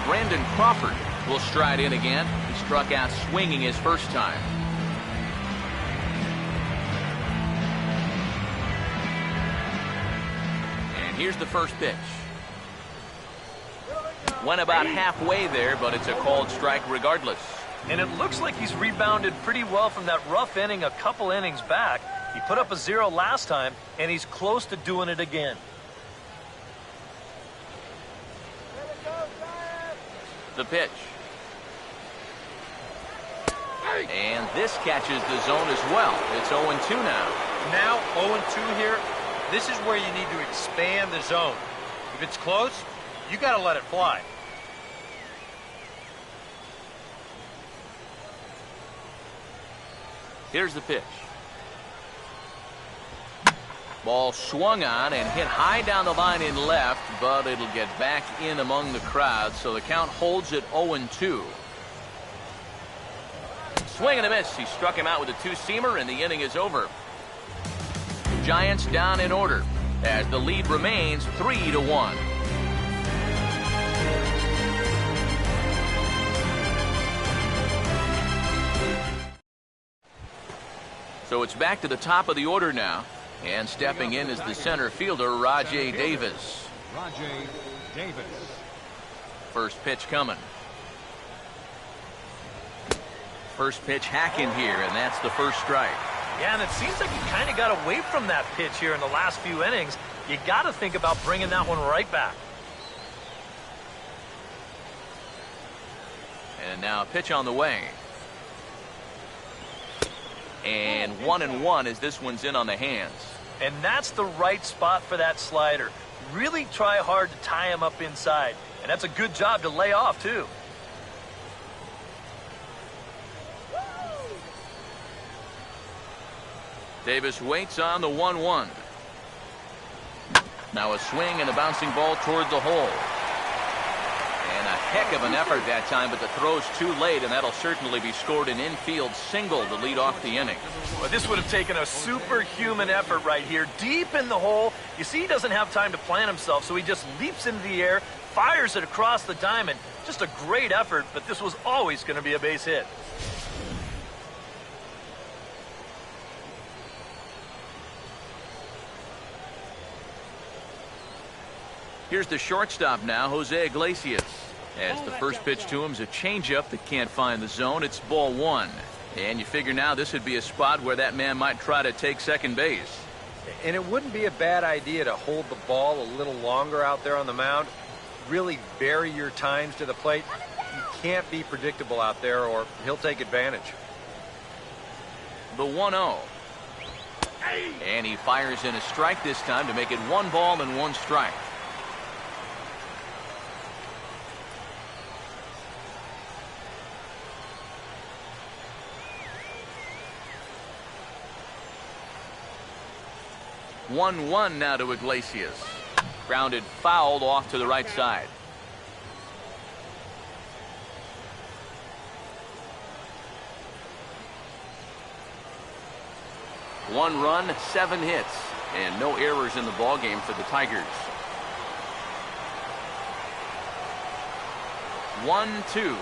Brandon Crawford will stride in again. He struck out swinging his first time. And here's the first pitch. Went about halfway there, but it's a called strike regardless. And it looks like he's rebounded pretty well from that rough inning a couple innings back. He put up a 0 last time, and he's close to doing it again. The pitch. And this catches the zone as well. It's 0-2 now. Now 0-2 here. This is where you need to expand the zone. If it's close, you got to let it fly. Here's the pitch. Ball swung on and hit high down the line in left, but it'll get back in among the crowd, so the count holds at 0-2. Swing and a miss. He struck him out with a two-seamer, and the inning is over. Giants down in order as the lead remains 3-1. So it's back to the top of the order now. And stepping in is the center fielder, Rajay Davis. Rajay Davis. First pitch coming. First pitch hacking here, and that's the first strike. Yeah, and it seems like he kind of got away from that pitch here in the last few innings. You got to think about bringing that one right back. And now a pitch on the way. And 1-1 as this one's in on the hands. And that's the right spot for that slider. Really try hard to tie him up inside. And that's a good job to lay off, too. Davis waits on the 1-1. Now a swing and a bouncing ball toward the hole. And a heck of an effort that time, but the throw's too late, and that'll certainly be scored an infield single to lead off the inning. Well, this would have taken a superhuman effort right here, deep in the hole. You see, he doesn't have time to plant himself, so he just leaps into the air, fires it across the diamond. Just a great effort, but this was always going to be a base hit. Here's the shortstop now, Jose Iglesias. As the first pitch to him is a changeup that can't find the zone. It's ball one. And you figure now this would be a spot where that man might try to take second base. And it wouldn't be a bad idea to hold the ball a little longer out there on the mound. Really vary your times to the plate. You can't be predictable out there or he'll take advantage. The 1-0. And he fires in a strike this time to make it 1 ball and 1 strike. One now to Iglesias. Grounded fouled off to the right side. One run, 7 hits, and no errors in the ballgame for the Tigers. 1-2.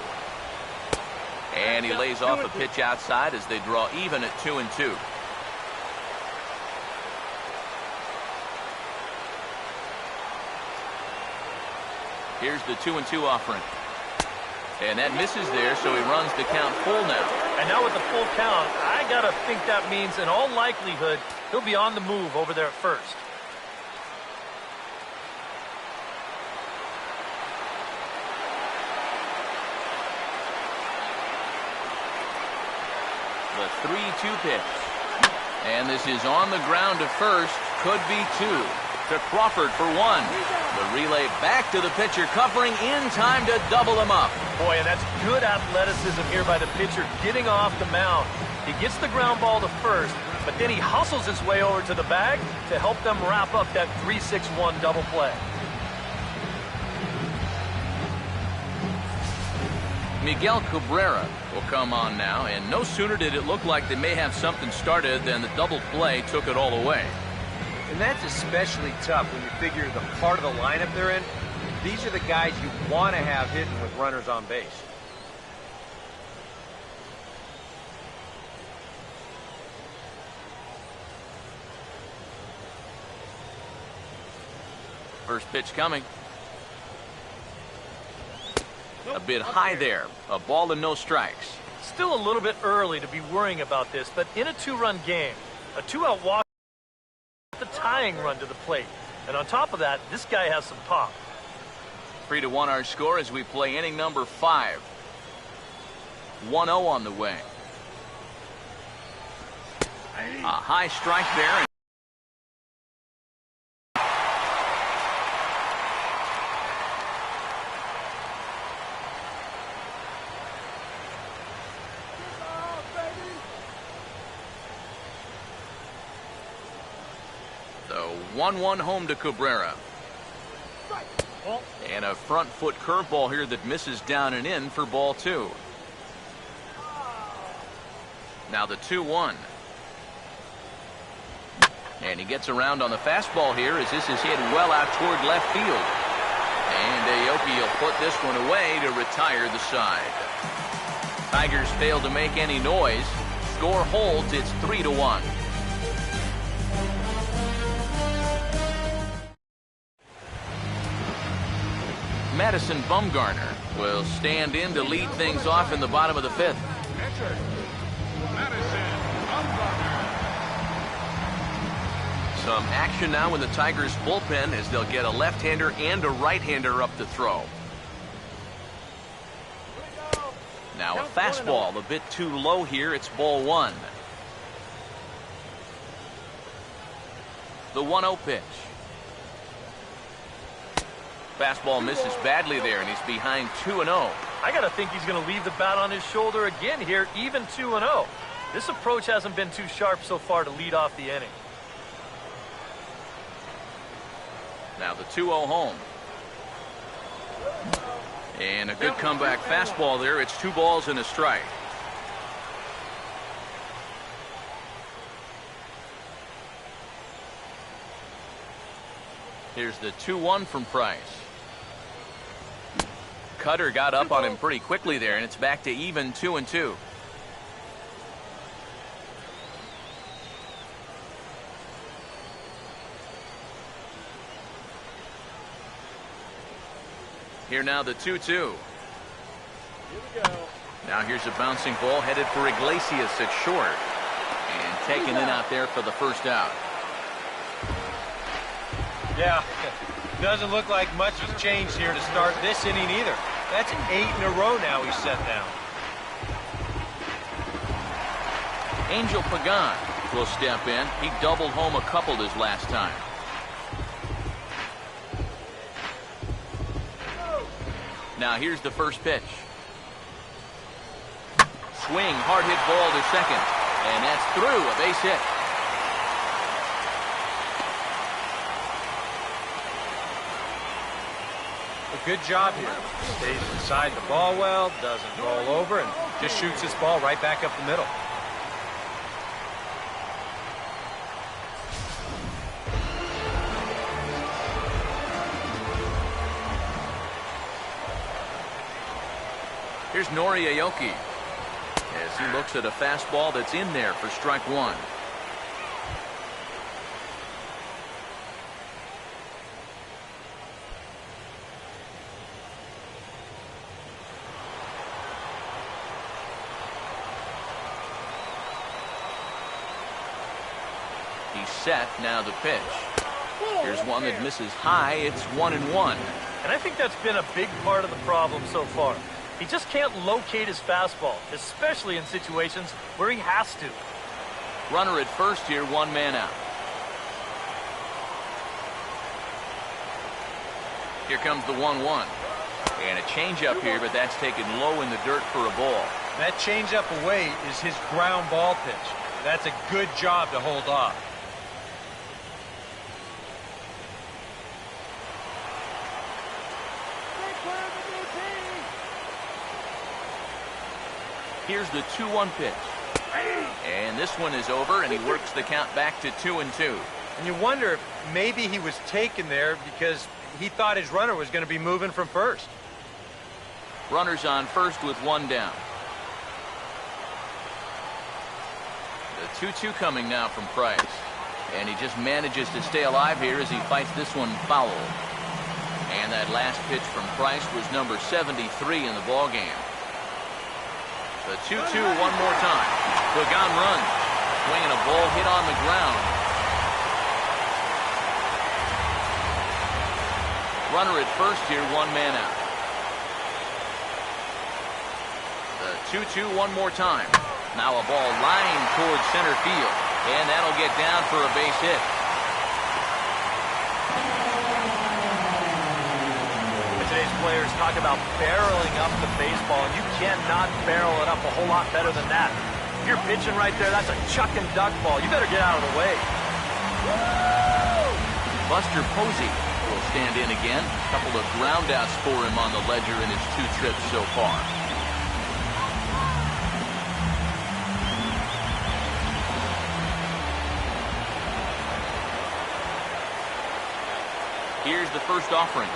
And he lays off a pitch outside as they draw even at 2-2. Here's the 2-2 offering. And that misses there, so he runs the count full now. And now with the full count, I got to think that means in all likelihood he'll be on the move over there at first. The 3-2 pitch. And this is on the ground to first. Could be two. To Crawford for one. The relay back to the pitcher, covering in time to double him up. Boy, and that's good athleticism here by the pitcher, getting off the mound. He gets the ground ball to first, but then he hustles his way over to the bag to help them wrap up that 3-6-1 double play. Miguel Cabrera will come on now, and no sooner did it look like they may have something started than the double play took it all away. And that's especially tough when you figure the part of the lineup they're in. These are the guys you want to have hitting with runners on base. First pitch coming. A bit high there. A ball and no strikes. Still a little bit early to be worrying about this, but in a two-run game, a two-out walk, the tying run to the plate. And on top of that, this guy has some pop. 3-1 our score as we play inning number 5. 1-0 on the way. A high strike there. The 1-1 home to Cabrera. And a front foot curveball here that misses down and in for ball 2. Now the 2-1. And he gets around on the fastball here as this is hit well out toward left field. And Aoki will put this one away to retire the side. Tigers fail to make any noise. Score holds. It's 3-1. Madison Bumgarner will stand in to lead things off in the bottom of the 5th. Some action now in the Tigers bullpen as they'll get a left-hander and a right-hander up to throw. Now a fastball a bit too low here. It's ball 1. The 1-0 pitch. Fastball misses badly there, and he's behind 2-0. I got to think he's going to leave the bat on his shoulder again here, even 2-0. This approach hasn't been too sharp so far to lead off the inning. Now the 2-0 home. And a good comeback fastball there. It's 2 balls and a strike. Here's the 2-1 from Price. Cutter got up on him pretty quickly there, and it's back to even 2-2. Here now the 2-2. Here we go. Now here's a bouncing ball headed for Iglesias at short. And taken in out there for the first out. Yeah, doesn't look like much has changed here to start this inning either. That's 8 in a row now he's set down. Angel Pagan will step in. He doubled home a couple his last time. Now here's the first pitch. Swing, hard hit ball to second. And that's through, a base hit. A good job here. Stays inside the ball well, doesn't roll over, and just shoots this ball right back up the middle. Here's Noriayoki as he looks at a fastball that's in there for strike one. He's set. Now the pitch. Here's one that misses high. It's 1-1. And I think that's been a big part of the problem so far. He just can't locate his fastball, especially in situations where he has to. Runner at first here, one man out. Here comes the 1-1. And a changeup here, but that's taken low in the dirt for a ball. That changeup away is his ground ball pitch. That's a good job to hold off. Here's the 2-1 pitch. And this one is over, and he works the count back to 2-2. And you wonder if maybe he was taken there because he thought his runner was going to be moving from first. Runners on first with one down. The 2-2 coming now from Price. And he just manages to stay alive here as he fights this one foul. And that last pitch from Price was number 73 in the ballgame. The 2-2 one more time. Pagan runs. Swinging a ball hit on the ground. Runner at first here, one man out. The 2-2 one more time. Now a ball lined towards center field. And that'll get down for a base hit. Today's players talk about barreling up the baseball, and you cannot barrel it up a whole lot better than that. If you're pitching right there, that's a chuck and duck ball. You better get out of the way. Buster Posey will stand in again. A couple of ground outs for him on the ledger in his 2 trips so far. Here's the first offering.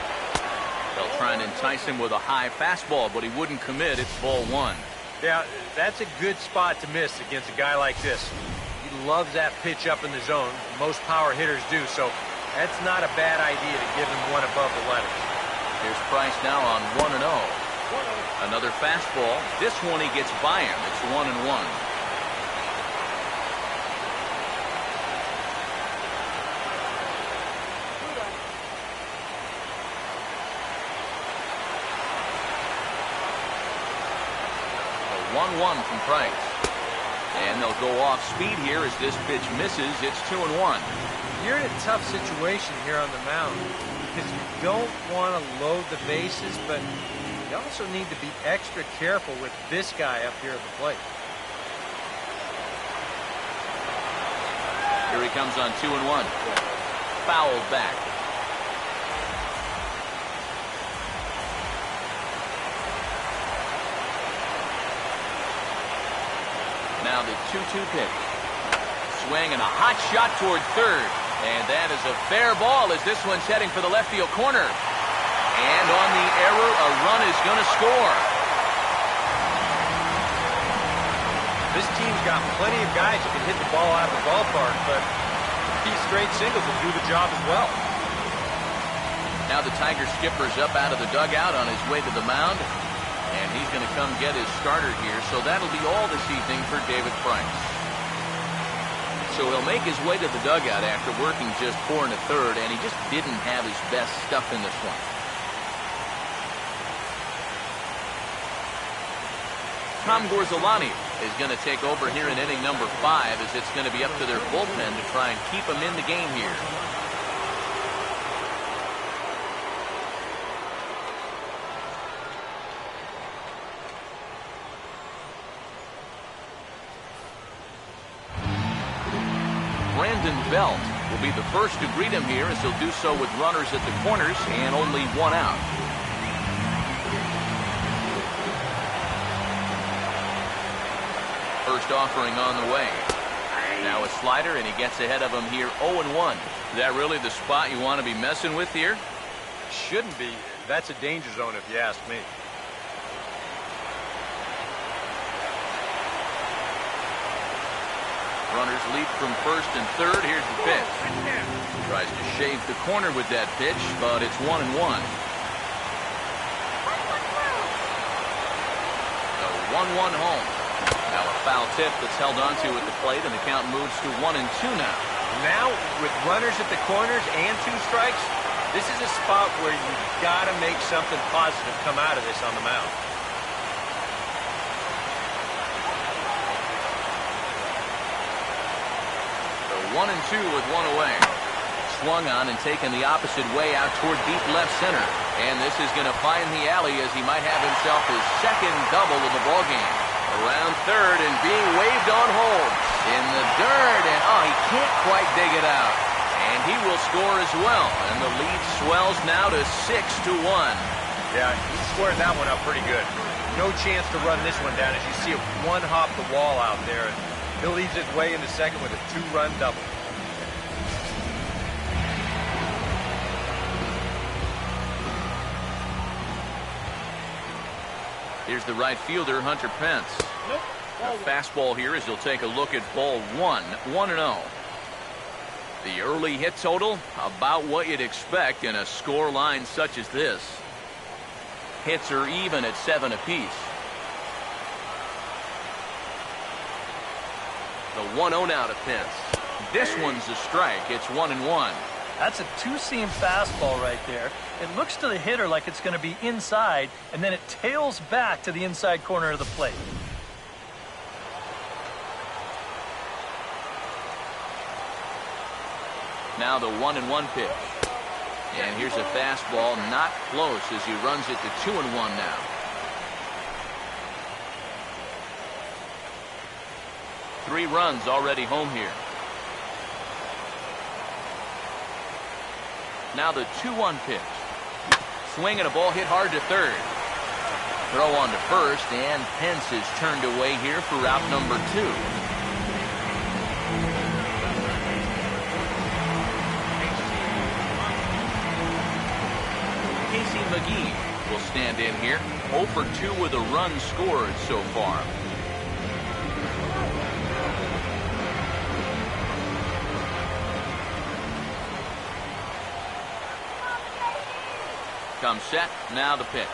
They'll try and entice him with a high fastball, but he wouldn't commit. It's ball one. Yeah, that's a good spot to miss against a guy like this. He loves that pitch up in the zone. Most power hitters do, so that's not a bad idea to give him one above the letters. Here's Price now on 1-0. Another fastball. This one he gets by him. It's 1-1. The 1-1 from Price. And they'll go off speed here as this pitch misses. It's 2-1. You're in a tough situation here on the mound because you don't want to load the bases, but you also need to be extra careful with this guy up here at the plate. Here he comes on 2-1. Fouled back. Now the 2-2 pitch. Swing and a hot shot toward third. And that is a fair ball as this one's heading for the left field corner. And on the error, a run is going to score. This team's got plenty of guys who can hit the ball out of the ballpark, but these straight singles will do the job as well. Now the Tiger skipper's up out of the dugout on his way to the mound. And he's going to come get his starter here, so that'll be all this evening for David Price. So he'll make his way to the dugout after working just 4 1/3, and he just didn't have his best stuff in this one. Tom Gorzolani is going to take over here in inning number 5, as it's going to be up to their bullpen to try and keep him in the game here. Brandon Belt will be the first to greet him here, as he'll do so with runners at the corners and only 1 out. First offering on the way. Now a slider, and he gets ahead of him here 0-1. Is that really the spot you want to be messing with here? Shouldn't be. That's a danger zone if you ask me. Runners leap from first and third. Here's the pitch. Tries to shave the corner with that pitch, but it's 1-1. The 1-1 home. Now a foul tip that's held onto at the plate, and the count moves to 1-2 now. Now, with runners at the corners and 2 strikes, this is a spot where you got to make something positive come out of this on the mound. So 1-2 with 1 away. Swung on and taken the opposite way out toward deep left center. And this is going to find the alley as he might have himself his second double of the ballgame. Around third and being waved on hold. In the dirt, and he can't quite dig it out. And he will score as well. And the lead swells now to 6-1. Yeah, he squared that one up pretty good. No chance to run this one down as you see it one hop the wall out there. And he'll lead his way into second with a 2-run double. Here's the right fielder, Hunter Pence. A fastball here as he'll take a look at ball 1, 1-0. The early hit total, about what you'd expect in a score line such as this. Hits are even at 7 apiece. The 1-0 now to Pence. This one's a strike. It's 1-1. That's a two-seam fastball right there. It looks to the hitter like it's going to be inside, and then it tails back to the inside corner of the plate. Now the 1-1 pitch. And here's a fastball, not close as he runs it to 2-1 now. Three runs already home here. Now the 2-1 pitch. Swing and a ball hit hard to third. Throw on to first, and Pence is turned away here for out number 2. Casey McGee will stand in here. 0 for 2 with a run scored so far. Comes set, now the pitch.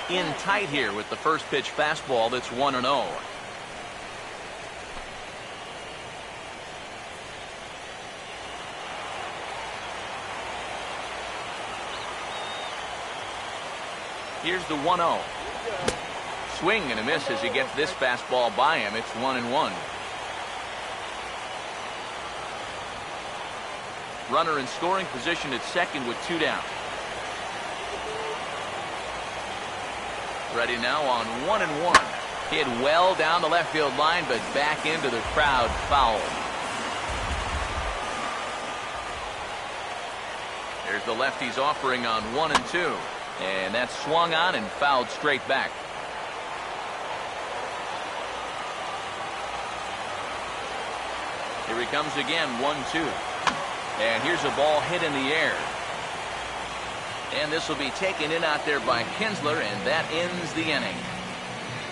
In tight here with the first pitch fastball that's 1-0. Here's the 1-0. Swing and a miss as he gets this fastball by him. It's 1-1. Runner in scoring position at second with 2 down. Ready now on 1-1. Hit well down the left field line, but back into the crowd foul. There's the lefty's offering on 1-2. And that's swung on and fouled straight back. Here he comes again, 1-2. And here's a ball hit in the air. And this will be taken in out there by Kinsler, and that ends the inning.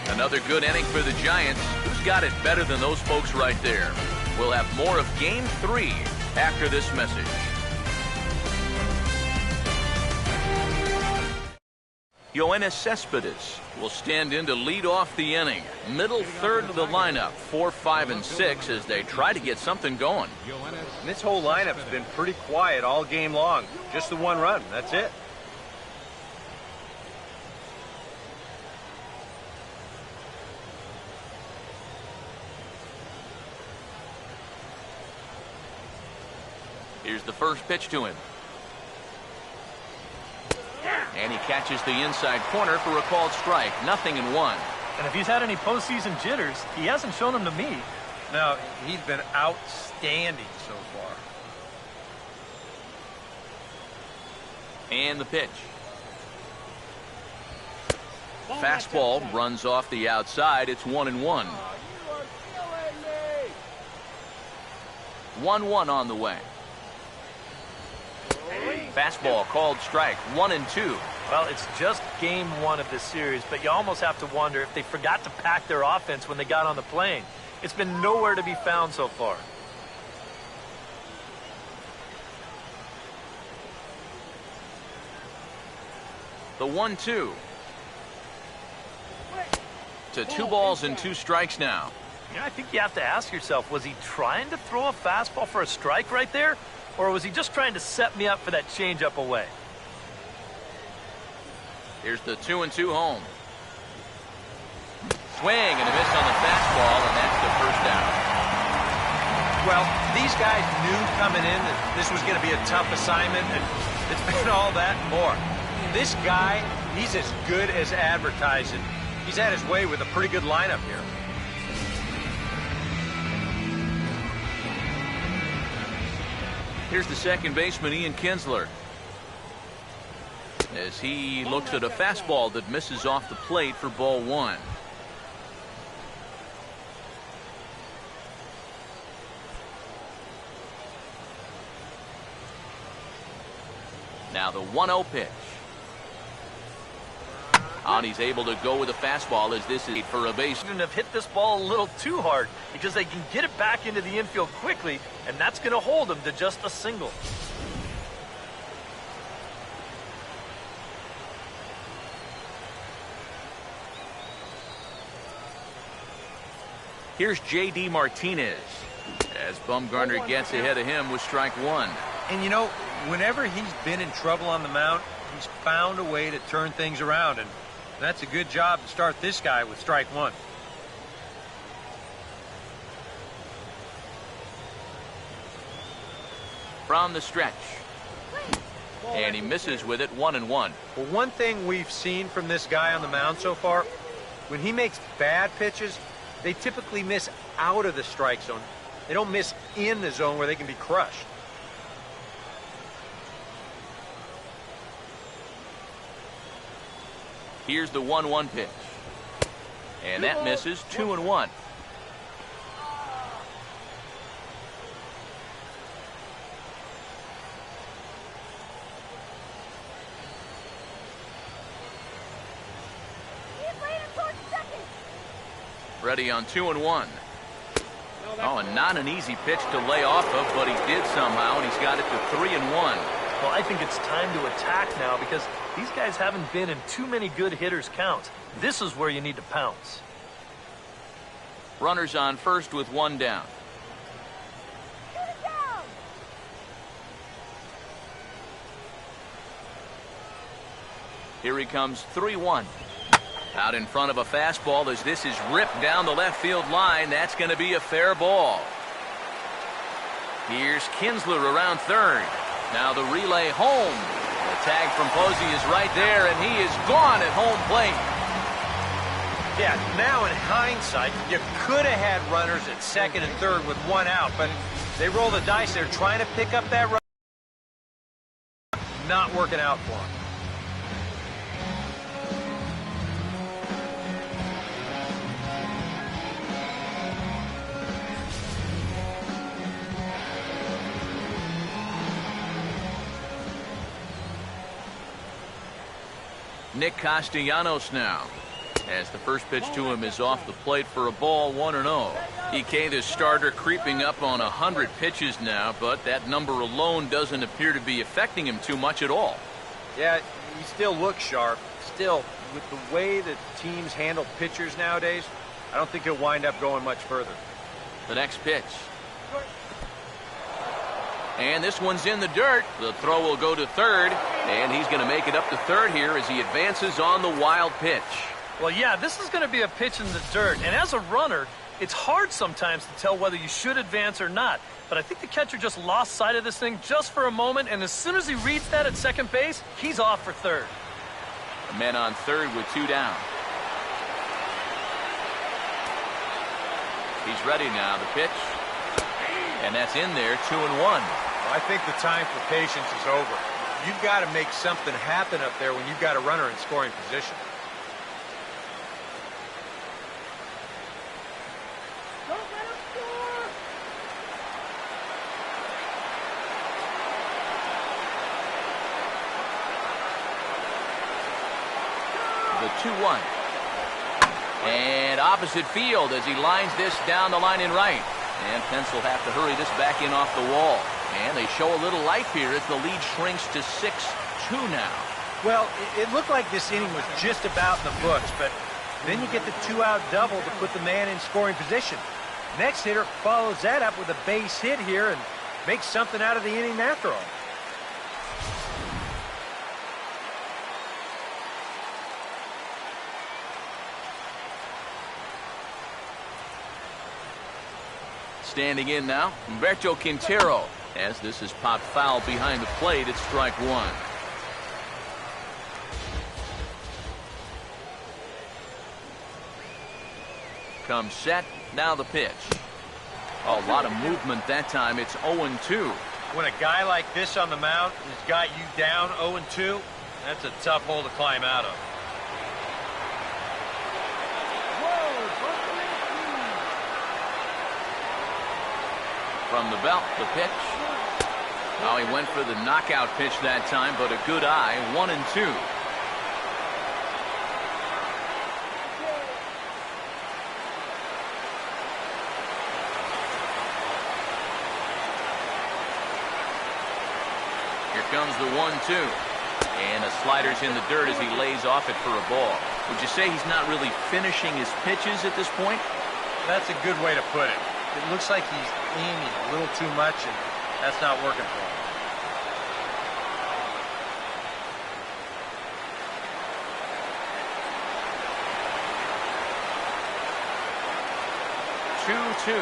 Another good inning for the Giants. Who's got it better than those folks right there? We'll have more of Game 3 after this message. Yoenis Cespedes will stand in to lead off the inning. Middle third of the lineup, 4, 5, and 6 as they try to get something going. And this whole lineup's been pretty quiet all game long. Just the 1 run, that's it. Here's the first pitch to him. And he catches the inside corner for a called strike. 0-1. And if he's had any postseason jitters, he hasn't shown them to me. No, he's been outstanding so far. And the pitch. Fastball runs off the outside. It's 1-1. 1-1 on the way. Fastball called strike. 1-2. Well, it's just game 1 of this series, but you almost have to wonder if they forgot to pack their offense when they got on the plane. It's been nowhere to be found so far. The 1-2. To 2 balls and 2 strikes now. Yeah, I think you have to ask yourself, was he trying to throw a fastball for a strike right there? Or was he just trying to set me up for that changeup away? Here's the 2-2 home. Swing and a miss on the fastball, and that's the first out. Well, these guys knew coming in that this was going to be a tough assignment, and it's been all that and more. This guy, he's as good as advertised. He's had his way with a pretty good lineup here. Here's the second baseman, Ian Kinsler, as he looks at a fastball that misses off the plate for ball 1. Now the 1-0 pitch. And he's able to go with a fastball as this is for a base. Shouldn't have hit this ball a little too hard because they can get it back into the infield quickly, and that's going to hold them to just a single. Here's J.D. Martinez as Bumgarner gets ahead of him with strike 1. And you know, whenever he's been in trouble on the mound, he's found a way to turn things around, and that's a good job to start this guy with strike 1. From the stretch. And he misses with it, 1-1. Well, one thing we've seen from this guy on the mound so far, when he makes bad pitches, they typically miss out of the strike zone. They don't miss in the zone where they can be crushed. Here's the 1-1 pitch. And that misses, 2-1. Ready on 2-1. Oh, and not an easy pitch to lay off of, but he did somehow, and he's got it to 3-1. Well, I think it's time to attack now because these guys haven't been in too many good hitters' counts. This is where you need to pounce. Runners on first with 1 down. Here he comes, 3-1. Out in front of a fastball as this is ripped down the left field line. That's going to be a fair ball. Here's Kinsler around third. Now the relay home. The tag from Posey is right there, and he is gone at home plate. Yeah, now in hindsight, you could have had runners at second and third with 1 out, but they roll the dice. They're trying to pick up that run. Not working out for them. Nick Castellanos now, as the first pitch to him is off the plate for a ball, 1-0. EK, the starter, creeping up on 100 pitches now, but that number alone doesn't appear to be affecting him too much at all. Yeah, he still looks sharp. Still, with the way that teams handle pitchers nowadays, I don't think he'll wind up going much further. The next pitch. And this one's in the dirt. The throw will go to third, and he's going to make it up to third here as he advances on the wild pitch. Well, yeah, this is going to be a pitch in the dirt, and as a runner, it's hard sometimes to tell whether you should advance or not. But I think the catcher just lost sight of this thing just for a moment, and as soon as he reads that at second base, he's off for third. The men on third with 2 down. He's ready now, the pitch. And that's in there, 2-1. I think the time for patience is over. You've got to make something happen up there when you've got a runner in scoring position. Don't let him score! The 2-1. And opposite field as he lines this down the line in right. And Pence will have to hurry this back in off the wall. And they show a little life here as the lead shrinks to 6-2 now. Well, it looked like this inning was just about in the books, but then you get the two-out double to put the man in scoring position. Next hitter follows that up with a base hit here and makes something out of the inning after all. Standing in now, Humberto Quintero, as this is popped foul behind the plate at strike one. Comes set, now the pitch. A lot of movement that time. It's 0-2. When a guy like this on the mound has got you down 0-2, that's a tough hole to climb out of. From the belt, the pitch. Well, he went for the knockout pitch that time, but a good eye, 1-2. Here comes the 1-2. And a slider's in the dirt as he lays off it for a ball. Would you say he's not really finishing his pitches at this point? That's a good way to put it. It looks like he's aiming a little too much, and that's not working for him. 2-2.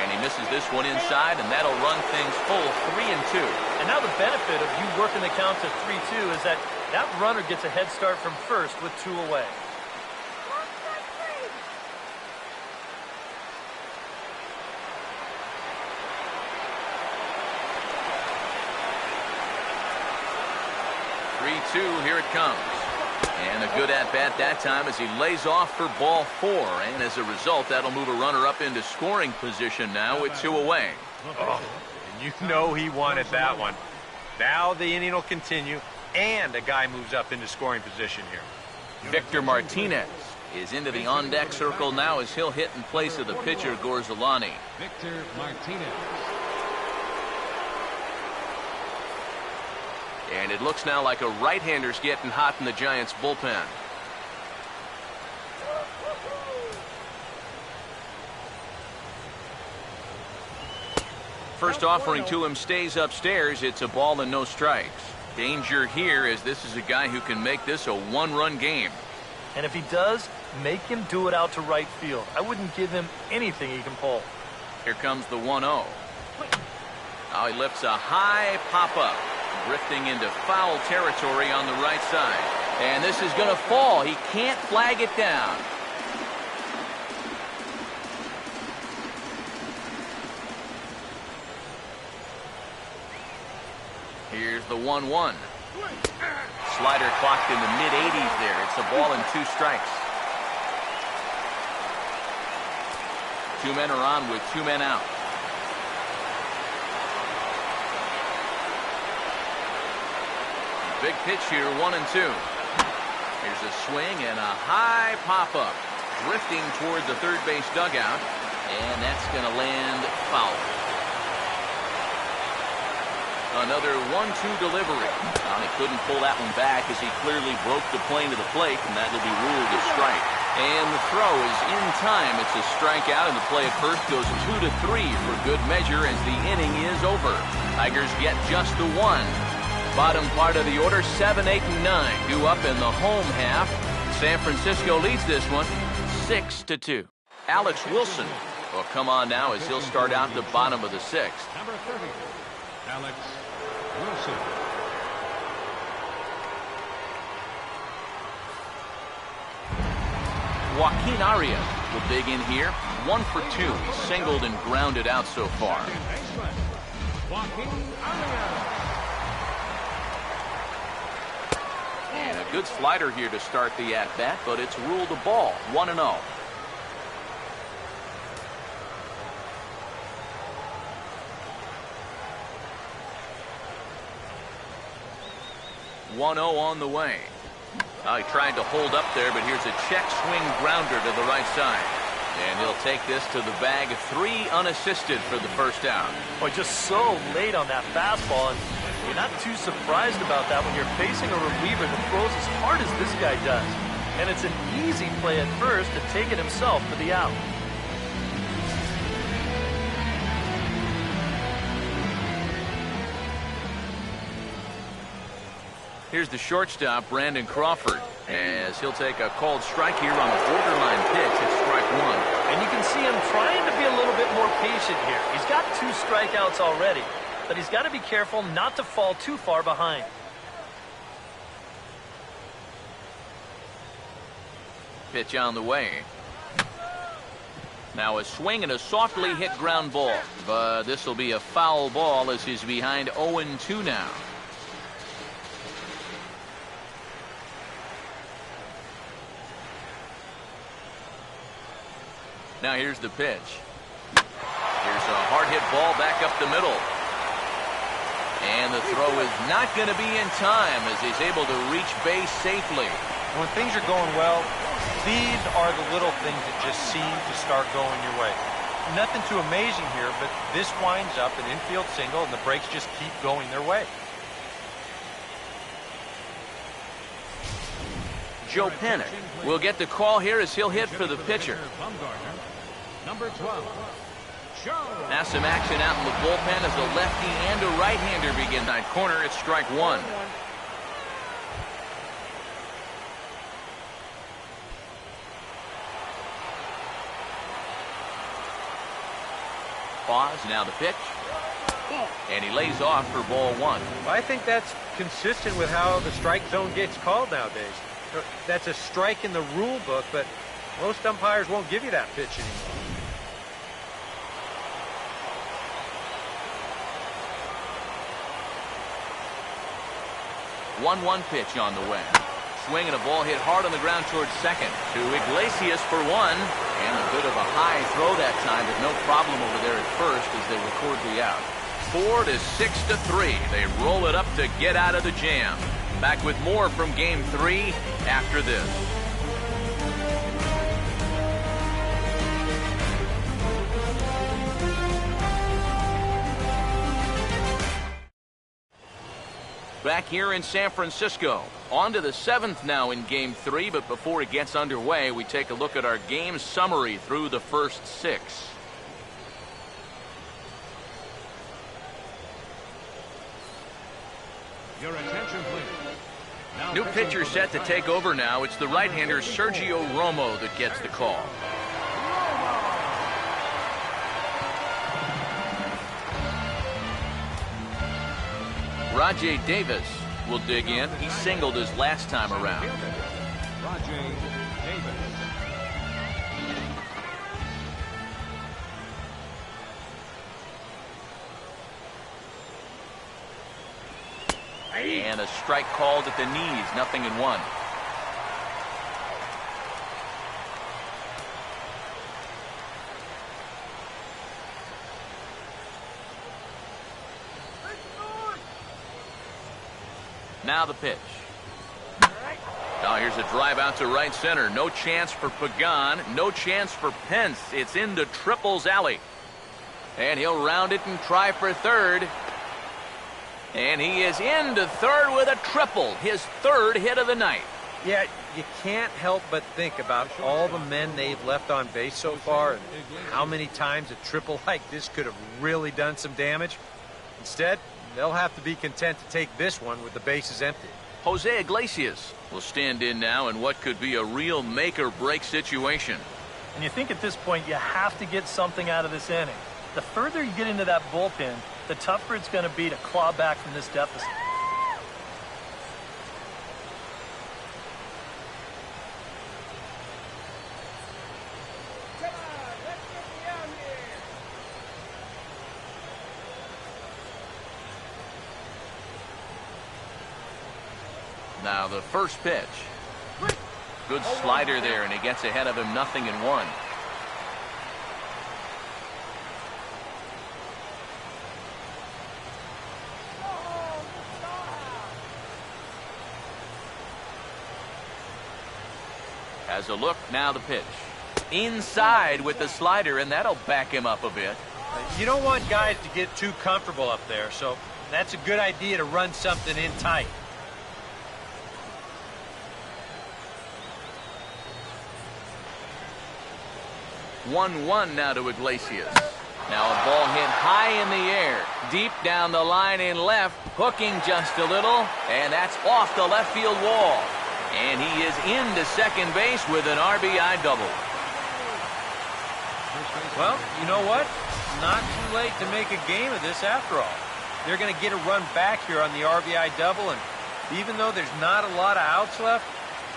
And he misses this one inside, and that'll run things full 3-2. And now the benefit of you working the count to 3-2 is that that runner gets a head start from first with 2 away. Here it comes. And a good at-bat that time as he lays off for ball 4. And as a result, that'll move a runner up into scoring position now with 2 away. Oh, and you know he wanted that one. Now the inning will continue, and a guy moves up into scoring position here. Victor Martinez is into the on-deck circle now as he'll hit in place of the pitcher, Gorzolani. Victor Martinez. And it looks now like a right-hander's getting hot in the Giants' bullpen. First offering to him stays upstairs. It's a ball and no strikes. Danger here as this is a guy who can make this a 1-run game. And if he does, make him do it out to right field. I wouldn't give him anything he can pull. Here comes the 1-0. Now he lifts a high pop-up, drifting into foul territory on the right side. And this is going to fall. He can't flag it down. Here's the 1-1. Slider clocked in the mid-80s there. It's a ball and 2 strikes. 2 men are on with 2 men out. Big pitch here, 1-2. Here's a swing and a high pop-up, drifting toward the third base dugout, and that's going to land foul. Another 1-2 delivery. Well, he couldn't pull that one back as he clearly broke the plane to the plate, and that'll be ruled a strike. And the throw is in time. It's a strikeout, and the play at first goes 2-3 for good measure as the inning is over. Tigers get just the 1. Bottom part of the order, 7, 8, and 9. 2 up in the home half. San Francisco leads this one 6-2. Alex Wilson will come on now as he'll start out the bottom of the 6th. Number 30, Alex Wilson. Joaquin Arias will dig in here. 1 for 2. He's singled and grounded out so far. Joaquin Arias. And a good slider here to start the at-bat, but it's ruled a ball, 1-0. 1-0 on the way. He tried to hold up there, but here's a check swing grounder to the right side. And he'll take this to the bag. 3 unassisted for the first out. Boy, just so late on that fastball, and you're not too surprised about that when you're facing a reliever that throws as hard as this guy does. And it's an easy play at first to take it himself for the out. Here's the shortstop, Brandon Crawford, as he'll take a called strike here on a borderline pitch at strike 1. And you can see him trying to be a little bit more patient here. He's got 2 strikeouts already, but he's got to be careful not to fall too far behind. Pitch on the way. Now a swing and a softly hit ground ball, but this will be a foul ball as he's behind 0-2 now. Now here's the pitch. Here's a hard hit ball back up the middle. And the throw is not going to be in time as he's able to reach base safely. When things are going well, these are the little things that just seem to start going your way. Nothing too amazing here, but this winds up an infield single and the breaks just keep going their way. Joe Pennick will get the call here as he'll hit for the pitcher. Number 12. Now some action out in the bullpen as a lefty and a right-hander begin that corner. It's strike 1. Pause, now the pitch. And he lays off for ball 1. I think that's consistent with how the strike zone gets called nowadays. That's a strike in the rule book, but most umpires won't give you that pitch anymore. 1-1 pitch on the way. Swing and a ball hit hard on the ground towards second. To Iglesias for 1. And a bit of a high throw that time, but no problem over there at first as they record the out. 4-6-3. They roll it up to get out of the jam. Back with more from Game 3 after this. Back here in San Francisco. On to the 7th now in Game 3, but before it gets underway, we take a look at our game summary through the first 6. Your attention, please. Now New pitcher set to take over now. It's the right-hander Sergio Romo that gets the call. Rajay Davis will dig in. He singled his last time around. Rajay Davis. And a strike called at the knees. 0-1. Now the pitch. Now here's a drive out to right center. No chance for Pagan. No chance for Pence. It's into Triple's alley. And he'll round it and try for third. And he is into third with a triple. His 3rd hit of the night. Yeah, you can't help but think about all the men they've left on base so far and how many times a triple like this could have really done some damage. Instead, they'll have to be content to take this one with the bases empty. Jose Iglesias will stand in now in what could be a real make-or-break situation. And you think at this point you have to get something out of this inning. The further you get into that bullpen, the tougher it's going to be to claw back from this deficit. Now the first pitch. Good slider there, and he gets ahead of him. 0-1. Has a look, now the pitch. Inside with the slider, and that'll back him up a bit. You don't want guys to get too comfortable up there, so that's a good idea to run something in tight. One now to Iglesias. Now a ball hit high in the air, deep down the line in left, hooking just a little, and that's off the left field wall. And he is into second base with an RBI double. Well, you know what? Not too late to make a game of this after all. They're going to get a run back here on the RBI double, and even though there's not a lot of outs left,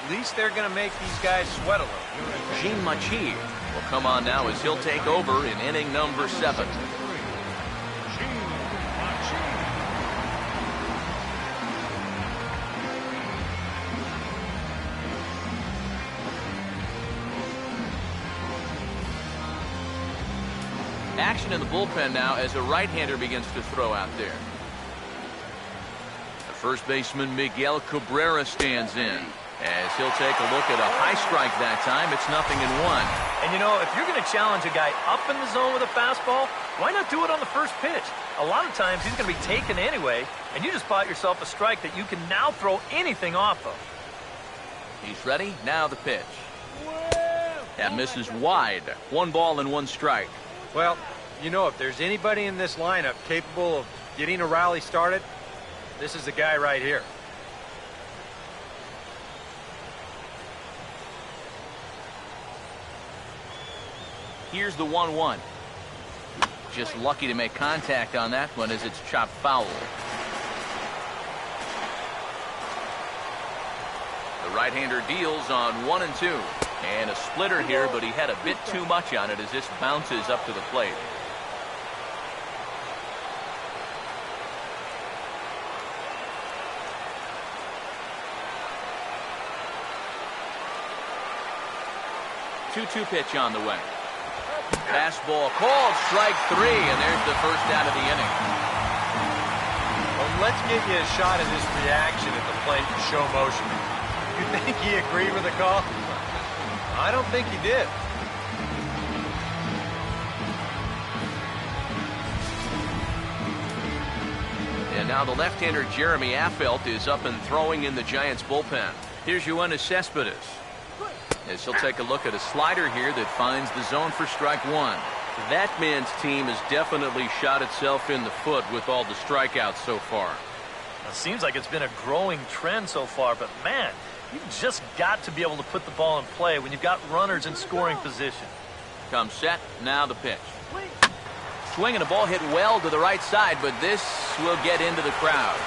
at least they're going to make these guys sweat a little. Gene Machi will come on now as he'll take over in inning number 7. Action in the bullpen now as a right-hander begins to throw out there. The first baseman Miguel Cabrera stands in as he'll take a look at a high strike that time. It's 0-1. And you know, if you're going to challenge a guy up in the zone with a fastball, why not do it on the first pitch? A lot of times he's going to be taken anyway, and you just bought yourself a strike that you can now throw anything off of. He's ready. Now the pitch. That misses wide. 1 ball and 1 strike. Well, you know, if there's anybody in this lineup capable of getting a rally started, this is the guy right here. Here's the 1-1. Just lucky to make contact on that one as it's chopped foul. The right-hander deals on 1 and 2. And a splitter here, but he had a bit too much on it as this bounces up to the plate. Two-two pitch on the way. Fastball called, strike 3, and there's the first out of the inning. Well, let's give you a shot of this reaction at the plate in show motion. You think he agreed with the call? I don't think he did. And now the left-hander Jeremy Affeldt is up and throwing in the Giants bullpen. Here's Yoenis Cespedes as he'll take a look at a slider here that finds the zone for strike 1. That man's team has definitely shot itself in the foot with all the strikeouts so far. It seems like it's been a growing trend so far, but man, you've just got to be able to put the ball in play when you've got runners in scoring position. Comes set, now the pitch. Swing and a ball hit well to the right side, but this will get into the crowd.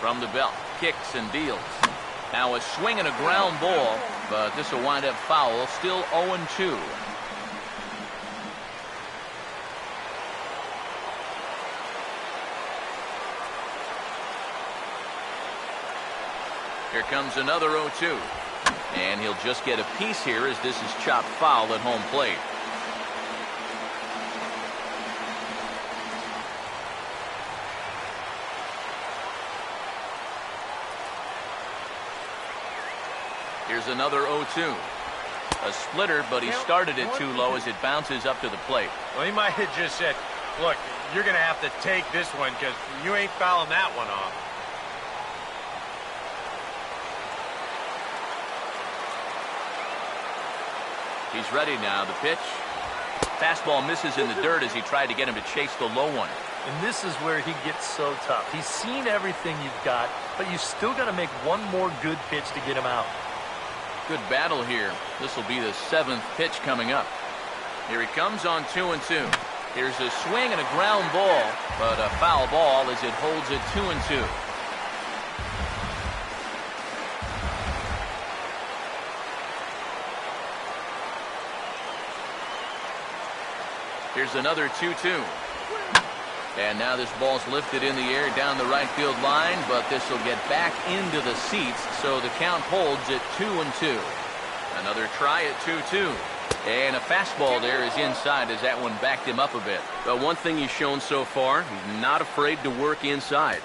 From the belt, kicks and deals. Now a swing and a ground ball, but this will wind up foul, still 0-2. Here comes another 0-2. And he'll just get a piece here as this is chopped foul at home plate. Here's another 0-2. A splitter, but he started it too low as it bounces up to the plate. Well, he might have just said, look, you're going to have to take this one because you ain't fouling that one off. He's ready now. The pitch. Fastball misses in the dirt as he tried to get him to chase the low one. And this is where he gets so tough. He's seen everything you've got, but you still got to make one more good pitch to get him out. Good battle here. This will be the 7th pitch coming up. Here he comes on 2-2. Here's a swing and a ground ball, but a foul ball as it holds it 2-2. Here's another 2-2. And now this ball's lifted in the air down the right field line, but this will get back into the seats, so the count holds at 2-2. Another try at 2-2. And a fastball there is inside as that one backed him up a bit. But one thing he's shown so far, he's not afraid to work inside.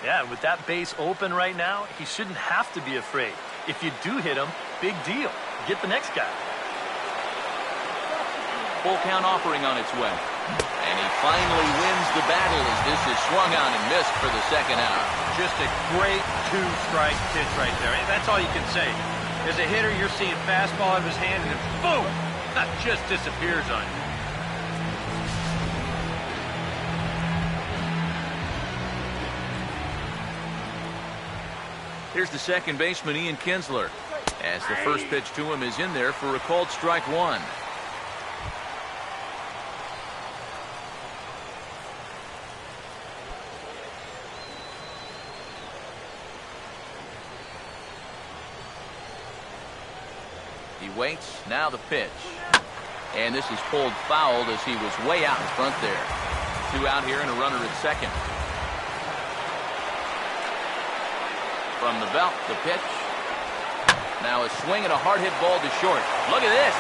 Yeah, and with that base open right now, he shouldn't have to be afraid. If you do hit him, big deal. Get the next guy. Full count offering on its way. And he finally wins the battle as this is swung on and missed for the second out. Just a great two-strike pitch right there. That's all you can say. As a hitter, you're seeing fastball out of his hand, and then boom! That just disappears on you. Here's the second baseman, Ian Kinsler, as the first pitch to him is in there for a called strike one. He waits, now the pitch. And this is pulled fouled as he was way out in front there. 2 out here and a runner at second. From the belt, the pitch. Now a swing and a hard hit ball to short. Look at this.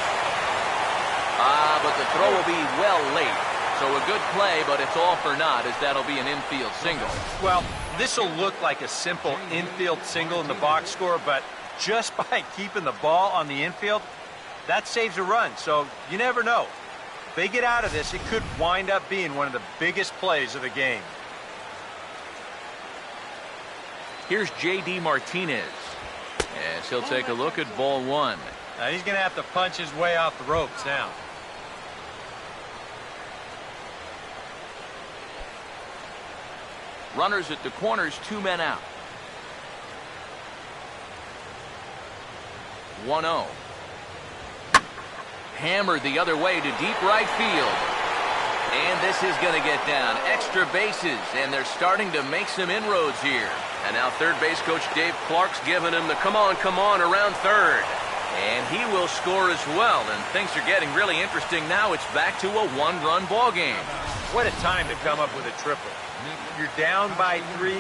But the throw will be well late. So a good play, but it's all for naught as that'll be an infield single. Well, this will look like a simple infield single in the box score, but just by keeping the ball on the infield, that saves a run. So you never know. If they get out of this, it could wind up being one of the biggest plays of the game. Here's J.D. Martinez as he'll take a look at ball one. Now he's going to have to punch his way off the ropes now. Runners at the corners, 2 men out. 1-0. Hammered the other way to deep right field. And this is going to get down. Extra bases, and they're starting to make some inroads here. And now third base coach Dave Clark's giving him the come on around third. And he will score as well. And things are getting really interesting now. It's back to a 1-run ball game. What a time to come up with a triple. You're down by 3.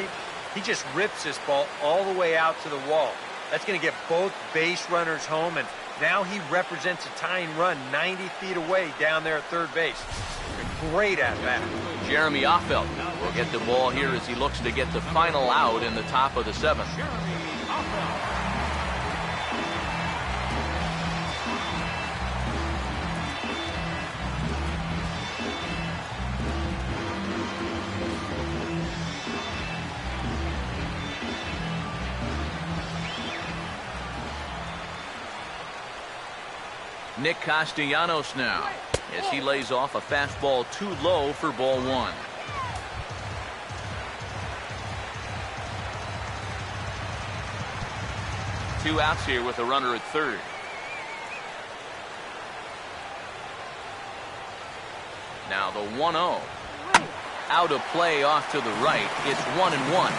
He just rips this ball all the way out to the wall. That's going to get both base runners home, and now he represents a tying run 90 feet away down there at third base. Great at bat. Jeremy Offeld will get the ball here as he looks to get the final out in the top of the 7th. Nick Castellanos now as he lays off a fastball too low for ball one. Two outs here with a runner at third. Now the 1-0. Out of play off to the right. It's 1-1.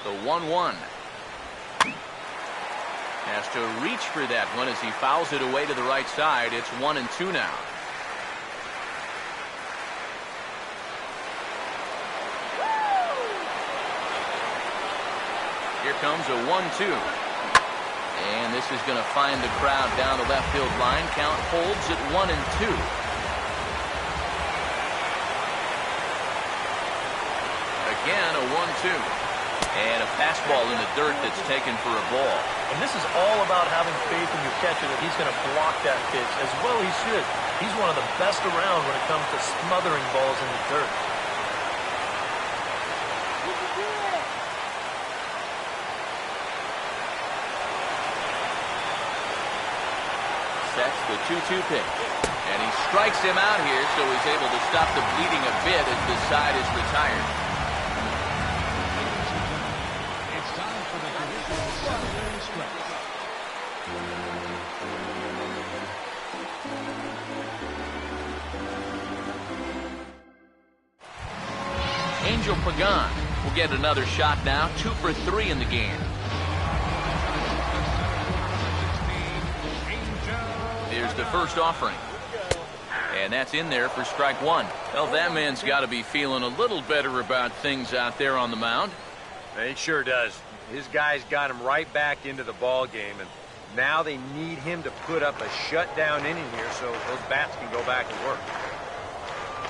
The 1-1. Has to reach for that one as he fouls it away to the right side. It's 1-2 now. Here comes a 1-2. And this is going to find the crowd down the left field line. Count holds at 1-2. Again, a 1-2. And a fastball in the dirt that's taken for a ball. And this is all about having faith in your catcher that he's going to block that pitch as well he should. He's one of the best around when it comes to smothering balls in the dirt. Sets the 2-2 pitch. And he strikes him out here, so he's able to stop the bleeding a bit as the side is retired. Angel Pagan will get another shot now. 2 for 3 in the game. Here's the first offering. And that's in there for strike one. Well, that man's got to be feeling a little better about things out there on the mound. He sure does. His guys got him right back into the ball game, and Now they need him to put up a shutdown inning here so those bats can go back and work.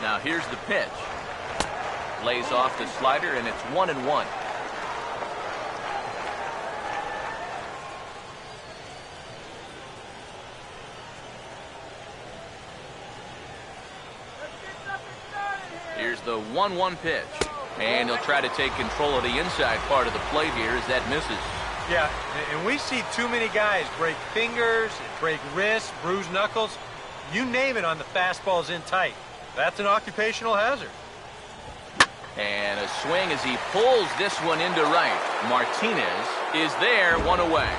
Now here's the pitch. Lays off the slider, and it's 1-1. Here's the 1-1 pitch. And he'll try to take control of the inside part of the plate here as that misses. Yeah, and we see too many guys break fingers, break wrists, bruise knuckles. You name it on the fastballs in tight. That's an occupational hazard. And a swing as he pulls this one into right. Martinez is there, one away.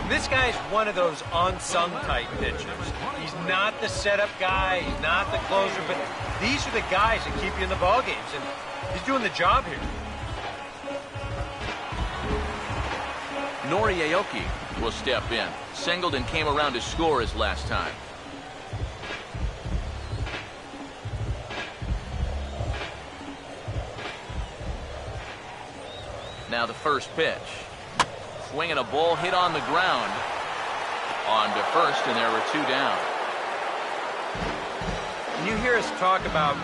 This guy's one of those unsung type pitchers. He's not the setup guy, he's not the closer, but these are the guys that keep you in the ball games, and he's doing the job here. Nori Aoki will step in. Singled and came around to score his last time. Now the first pitch. Swinging a ball hit on the ground. On to first, and there were two down. When you hear us talk about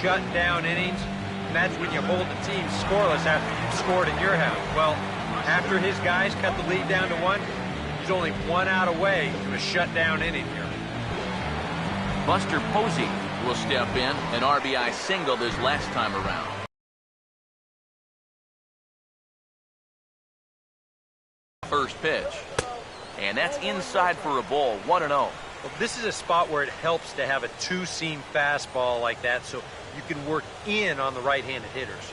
shutdown innings, and that's when you hold the team scoreless after you've scored in your house. Well, after his guys cut the lead down to 1, he's only 1 out away from a shutdown inning here. Buster Posey will step in. An RBI singled his last time around. First pitch. And that's inside for a ball, 1-0. Well, this is a spot where it helps to have a two-seam fastball like that so you can work in on the right-handed hitters.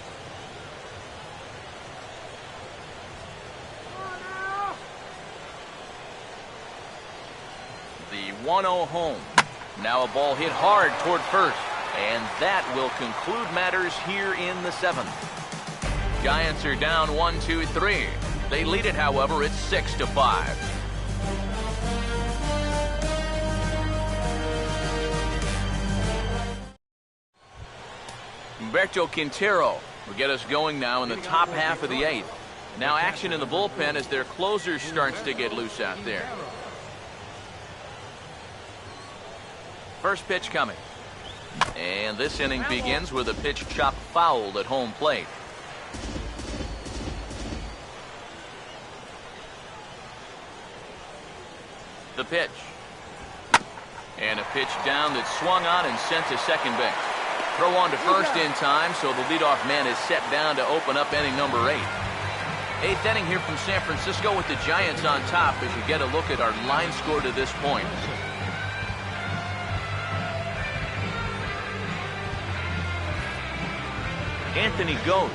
The 1-0 home. Now a ball hit hard toward first. And that will conclude matters here in the 7th. Giants are down 1-2-3. They lead it, however, it's 6-5. Humberto Quintero will get us going now in the top half of the 8th. Now action in the bullpen as their closer starts to get loose out there. First pitch coming. And this inning begins with a pitch chopped fouled at home plate. The pitch. And a pitch down that swung on and sent to second base. Throw on to first in time, so the leadoff man is set down to open up inning number 8. 8th inning here from San Francisco with the Giants on top as you get a look at our line score to this point. Anthony Gose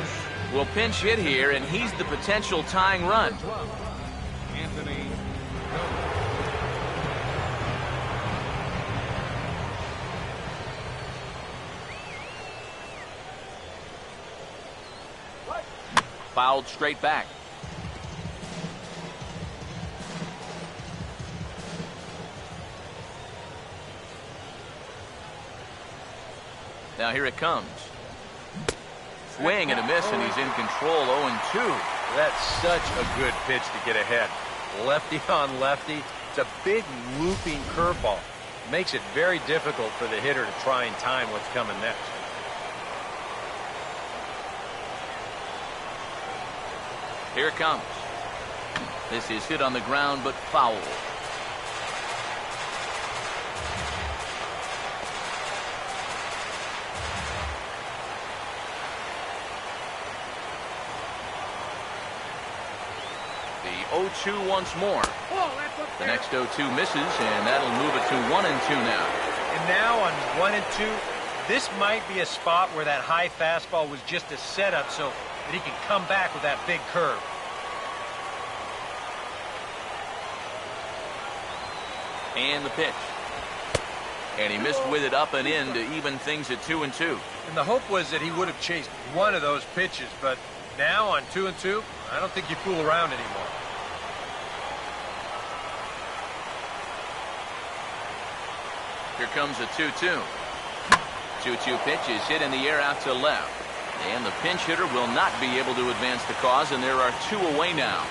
will pinch hit here, and he's the potential tying run. Anthony Fouled straight back. Now here it comes. Swing and a miss, and he's in control. 0-2. That's such a good pitch to get ahead. Lefty on lefty. It's a big looping curveball. Makes it very difficult for the hitter to try and time what's coming next. Here it comes. This is hit on the ground, but foul. The 0-2 once more. The next 0-2 misses, and that'll move it to 1-2 now. And now on 1-2, this might be a spot where that high fastball was just a setup so that he can come back with that big curve. And the pitch. And he missed with it up and in to even things at 2-2. And the hope was that he would have chased one of those pitches, but now on 2-2, I don't think you fool around anymore. Here comes a 2-2. 2-2 pitch is hit in the air out to left. And the pinch hitter will not be able to advance the cause, and there are 2 away now.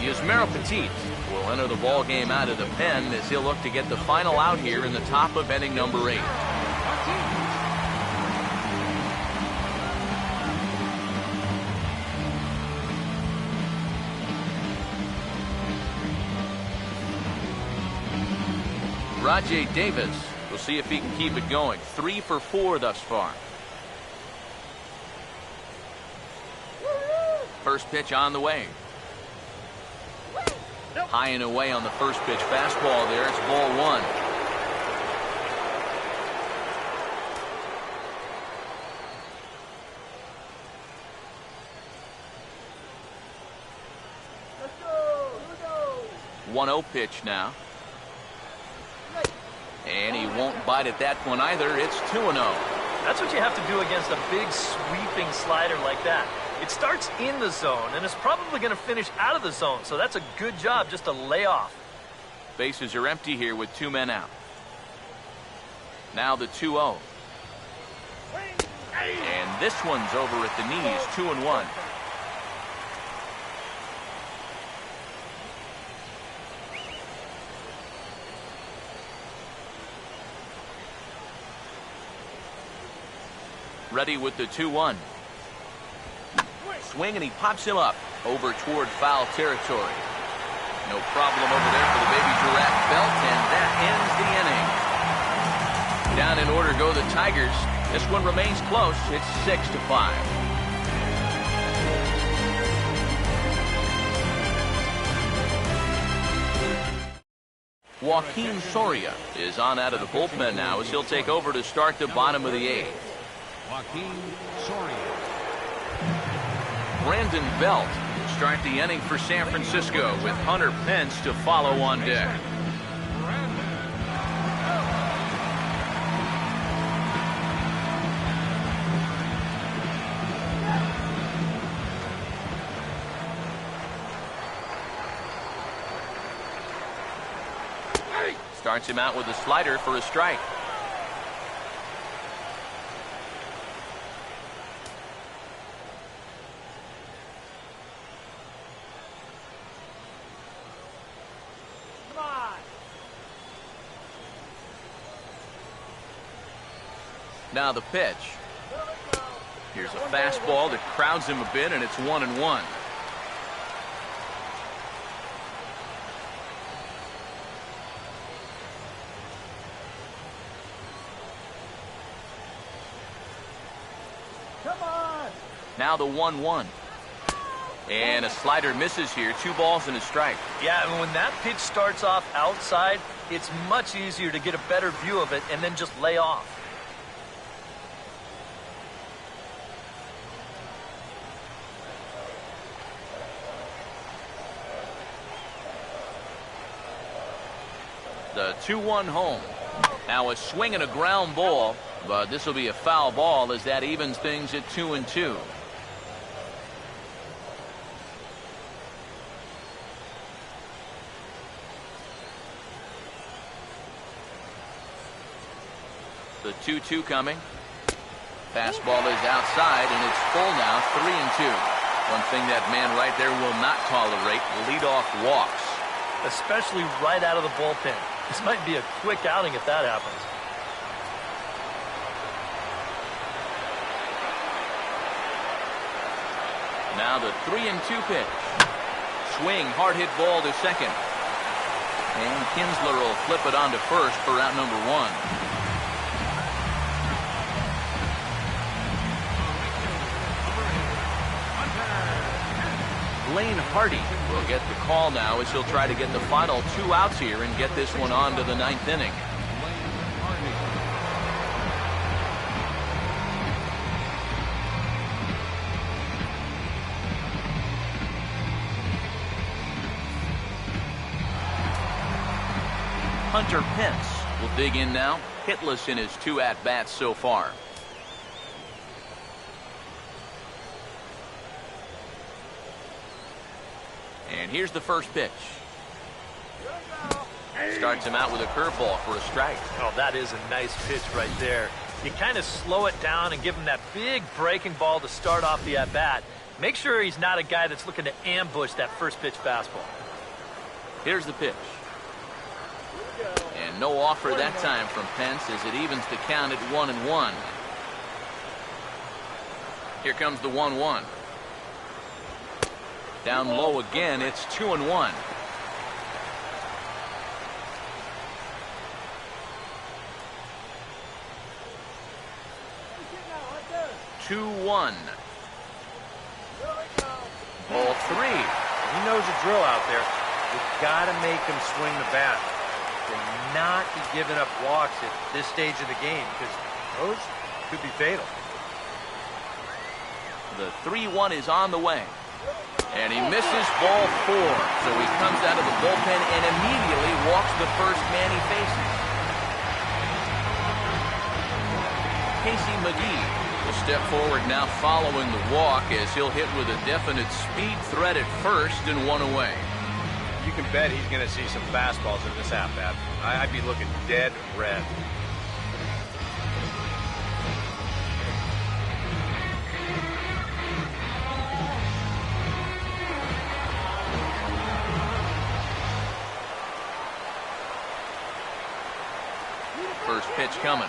Yusmero Petit will enter the ball game out of the pen as he'll look to get the final out here in the top of inning number 8. Rajay Davis, we'll see if he can keep it going. 3 for 4 thus far. First pitch on the way. High and away on the first pitch fastball there. It's ball 1. Let's go. 1-0 pitch now. And he won't bite at that one either. It's 2-0. That's what you have to do against a big sweeping slider like that. It starts in the zone and is probably going to finish out of the zone, so that's a good job just to lay off. Bases are empty here with 2 men out. Now the 2-0. And this one's over at the knees, 2-1. Ready with the 2-1. Swing, and he pops him up over toward foul territory. No problem over there for the baby giraffe belt, and that ends the inning. Down in order go the Tigers. This one remains close. It's 6-5. Joaquin Soria is on out of the bullpen now as he'll take over to start the bottom of the 8th. Joaquin Soria. Brandon Belt will start the inning for San Francisco with Hunter Pence to follow on deck. Starts him out with a slider for a strike. Now the pitch. Here's a fastball that crowds him a bit, and it's 1-1. Come on. Now the 1-1. And a slider misses here. 2 balls and a strike. Yeah, and when that pitch starts off outside, it's much easier to get a better view of it and then just lay off. The 2-1 home. Now a swing and a ground ball, but this will be a foul ball as that evens things at 2-2. The 2-2 coming. Fastball is outside, and it's full now, 3-2. One thing that man right there will not tolerate, leadoff walks. Especially right out of the bullpen. This might be a quick outing if that happens. Now the 3-2 pitch. Swing, hard hit ball to second. And Kinsler will flip it on to first for out number 1. Blaine Hardy will get the call now as he'll try to get the final 2 outs here and get this one on to the 9th inning. Hunter Pence will dig in now, hitless in his 2 at-bats so far. And here's the first pitch. Starts him out with a curveball for a strike. Oh, that is a nice pitch right there. You kind of slow it down and give him that big breaking ball to start off the at-bat. Make sure he's not a guy that's looking to ambush that first pitch fastball. Here's the pitch. And no offer that time from Pence as it evens the count at 1-1. Here comes the 1-1. Down low again, it's 2-1. 2-1. Ball 3. He knows the drill out there. You've got to make him swing the bat. And not be giving up walks at this stage of the game, because those could be fatal. The 3-1 is on the way. And he misses ball 4. So he comes out of the bullpen and immediately walks the first man he faces. Casey McGee will step forward now following the walk as he'll hit with a definite speed threat at first and 1 away. You can bet he's going to see some fastballs in this at-bat. I'd be looking dead red. First pitch coming.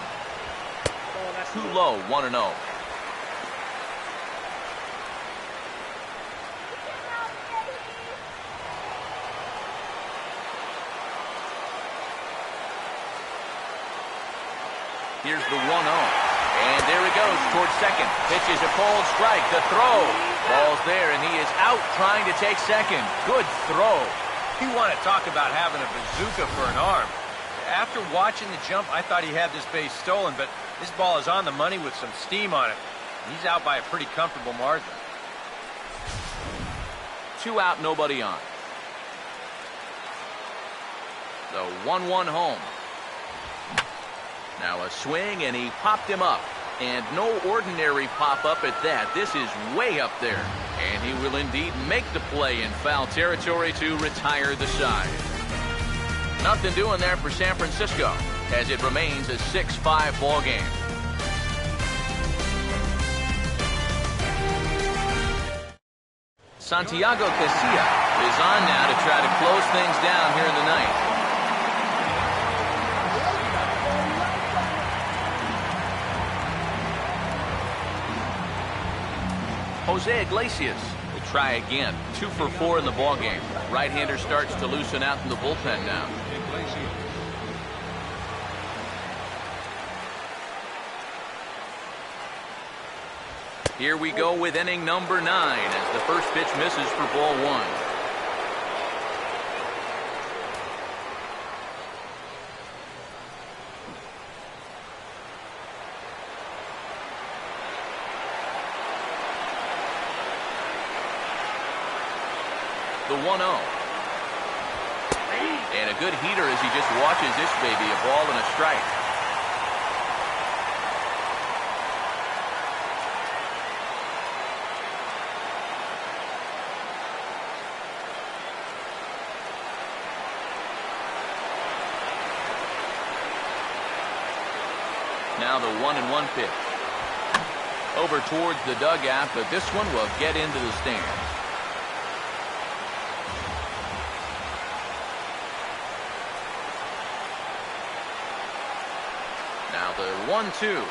Too low, 1-0. Here's the 1-0. And there he goes towards second. Pitches a cold strike. The throw. Ball's there, and he is out trying to take second. Good throw. You want to talk about having a bazooka for an arm. After watching the jump, I thought he had this base stolen, but this ball is on the money with some steam on it. He's out by a pretty comfortable margin. 2 out, nobody on. The 1-1 home. Now a swing, and he popped him up. And no ordinary pop-up at that. This is way up there. And he will indeed make the play in foul territory to retire the side. Nothing doing there for San Francisco as it remains a 6-5 ball game. Santiago Casilla is on now to try to close things down here in the ninth. Jose Iglesias will try again. 2 for 4 in the ball game. Right-hander starts to loosen out in the bullpen now. Here we go with inning number 9 as the first pitch misses for ball 1. The 1-0. And a good heater as he just watches this baby, a ball and a strike. Now the 1-1 pitch. Over towards the dugout, but this one will get into the stands. Now the 1-2.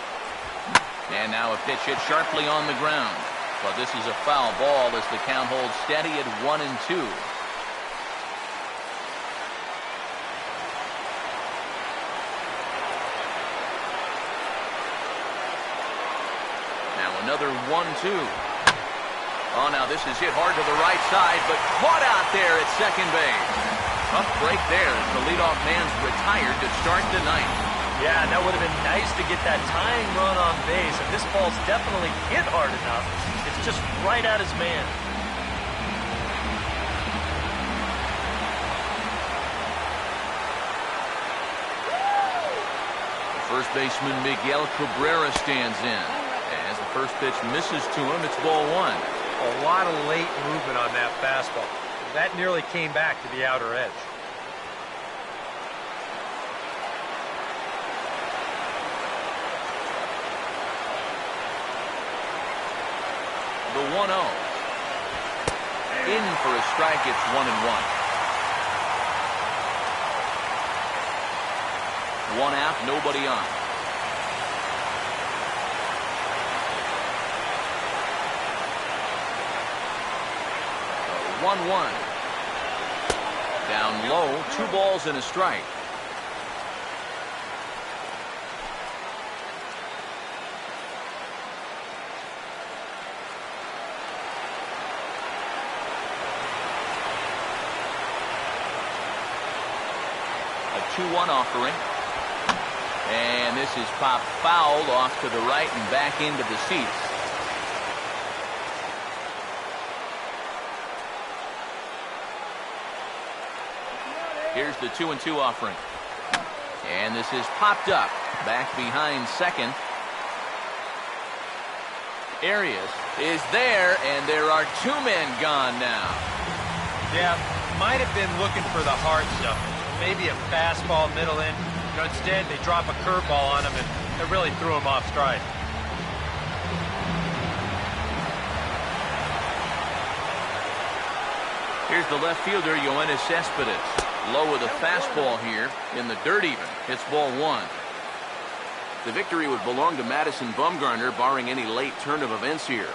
And now a pitch hit sharply on the ground. But this is a foul ball as the count holds steady at 1-2. Now another 1-2. Oh, now this is hit hard to the right side, but caught out there at second base. Tough break there as the leadoff man's retired to start the ninth. Yeah, that would have been nice to get that tying run on base, and this ball's definitely hit hard enough. It's just right at his man. First baseman Miguel Cabrera stands in. As the first pitch misses to him, it's ball 1. A lot of late movement on that fastball. That nearly came back to the outer edge. The 1-0. In for a strike. It's 1-1. One out, nobody on. The 1-1. Down low, 2 balls and a strike. A 2-1 offering. And this is popped fouled off to the right and back into the seats. Here's the 2-2 offering. And this is popped up back behind second. Arias is there, and there are 2 men gone now. Yeah, might have been looking for the hard stuff. Maybe a fastball middle in. Instead, they drop a curveball on him, and it really threw him off stride. Here's the left fielder, Yoenis Cespedes. Low with a fastball here in the dirt even. It's ball 1. The victory would belong to Madison Bumgarner, barring any late turn of events here.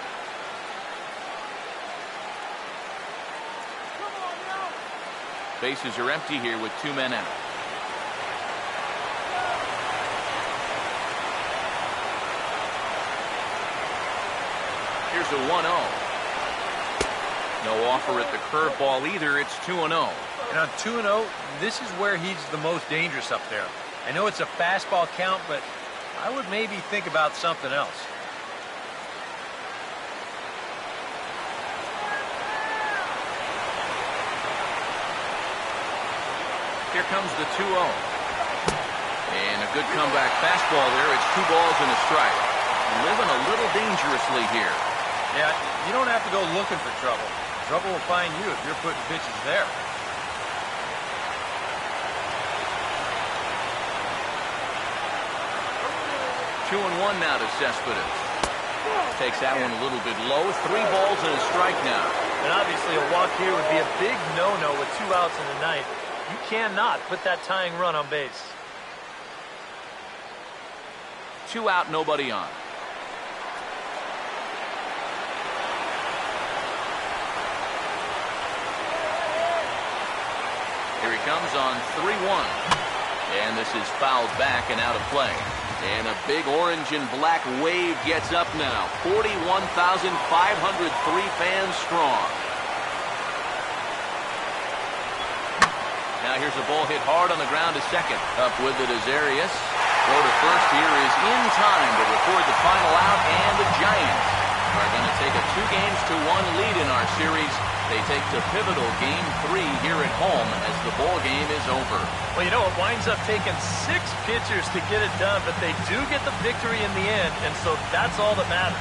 Bases are empty here with 2 men out. Here's a 1-0. No offer at the curveball either. It's 2-0. And on 2-0, this is where he's the most dangerous up there. I know it's a fastball count, but I would maybe think about something else. Here comes the 2-0. And a good comeback fastball there. It's 2 balls and a strike. Living a little dangerously here. Yeah, you don't have to go looking for trouble. Trouble will find you if you're putting pitches there. Two and one now to Cespedes. Takes that one a little bit low. 3 balls and a strike now. And obviously a walk here would be a big no-no with 2 outs in the ninth. You cannot put that tying run on base. 2 out, nobody on. Here he comes on 3-1. And this is fouled back and out of play. And a big orange and black wave gets up now. 41,503 fans strong. Now here's a ball hit hard on the ground to second. Up with it is Arias. Throw to first here is in time to record the final out, and the Giants are going to take a 2-1 lead in our series. They take to pivotal Game 3 here at home as the ball game is over. Well, you know, it winds up taking 6 pitchers to get it done, but they do get the victory in the end, and so that's all that matters.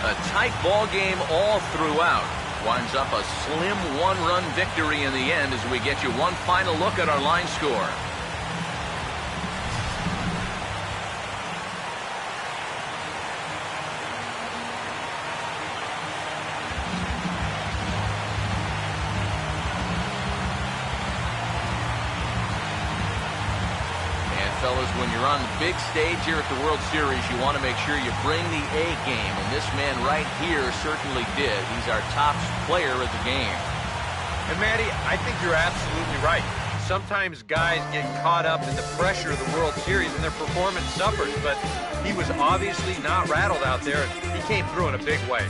A tight ball game all throughout. Winds up a slim 1-run victory in the end as we get you one final look at our line score. Fellas, when you're on the big stage here at the World Series, you want to make sure you bring the A game, and this man right here certainly did. He's our top player of the game. And Matty, I think you're absolutely right. Sometimes guys get caught up in the pressure of the World Series and their performance suffers, but he was obviously not rattled out there, and he came through in a big way.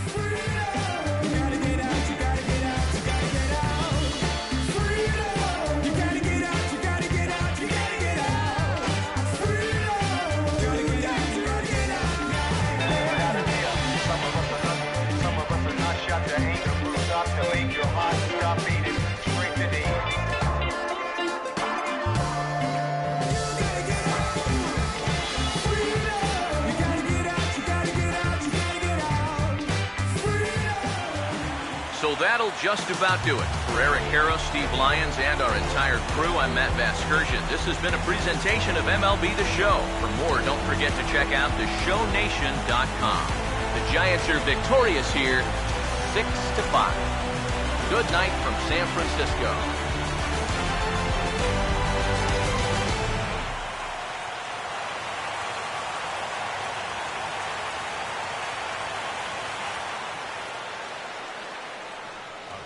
Well, that'll just about do it. For Eric Harrow, Steve Lyons, and our entire crew, I'm Matt Vasgersian. This has been a presentation of MLB The Show. For more, don't forget to check out theshownation.com. The Giants are victorious here, 6-5. Good night from San Francisco.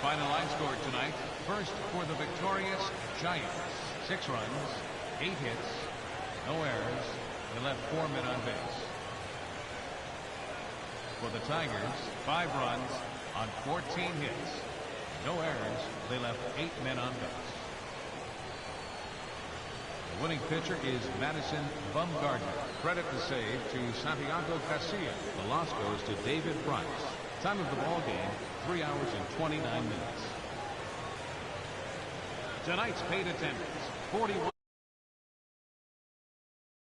Final line score tonight. First for the victorious Giants. 6 runs, 8 hits, no errors. They left 4 men on base. For the Tigers, 5 runs on 14 hits. No errors. They left 8 men on base. The winning pitcher is Madison Bumgarner. Credit the save to Santiago Casilla. The loss goes to David Price. Time of the ball game, 3 hours and 29 minutes. Tonight's paid attendance, 41.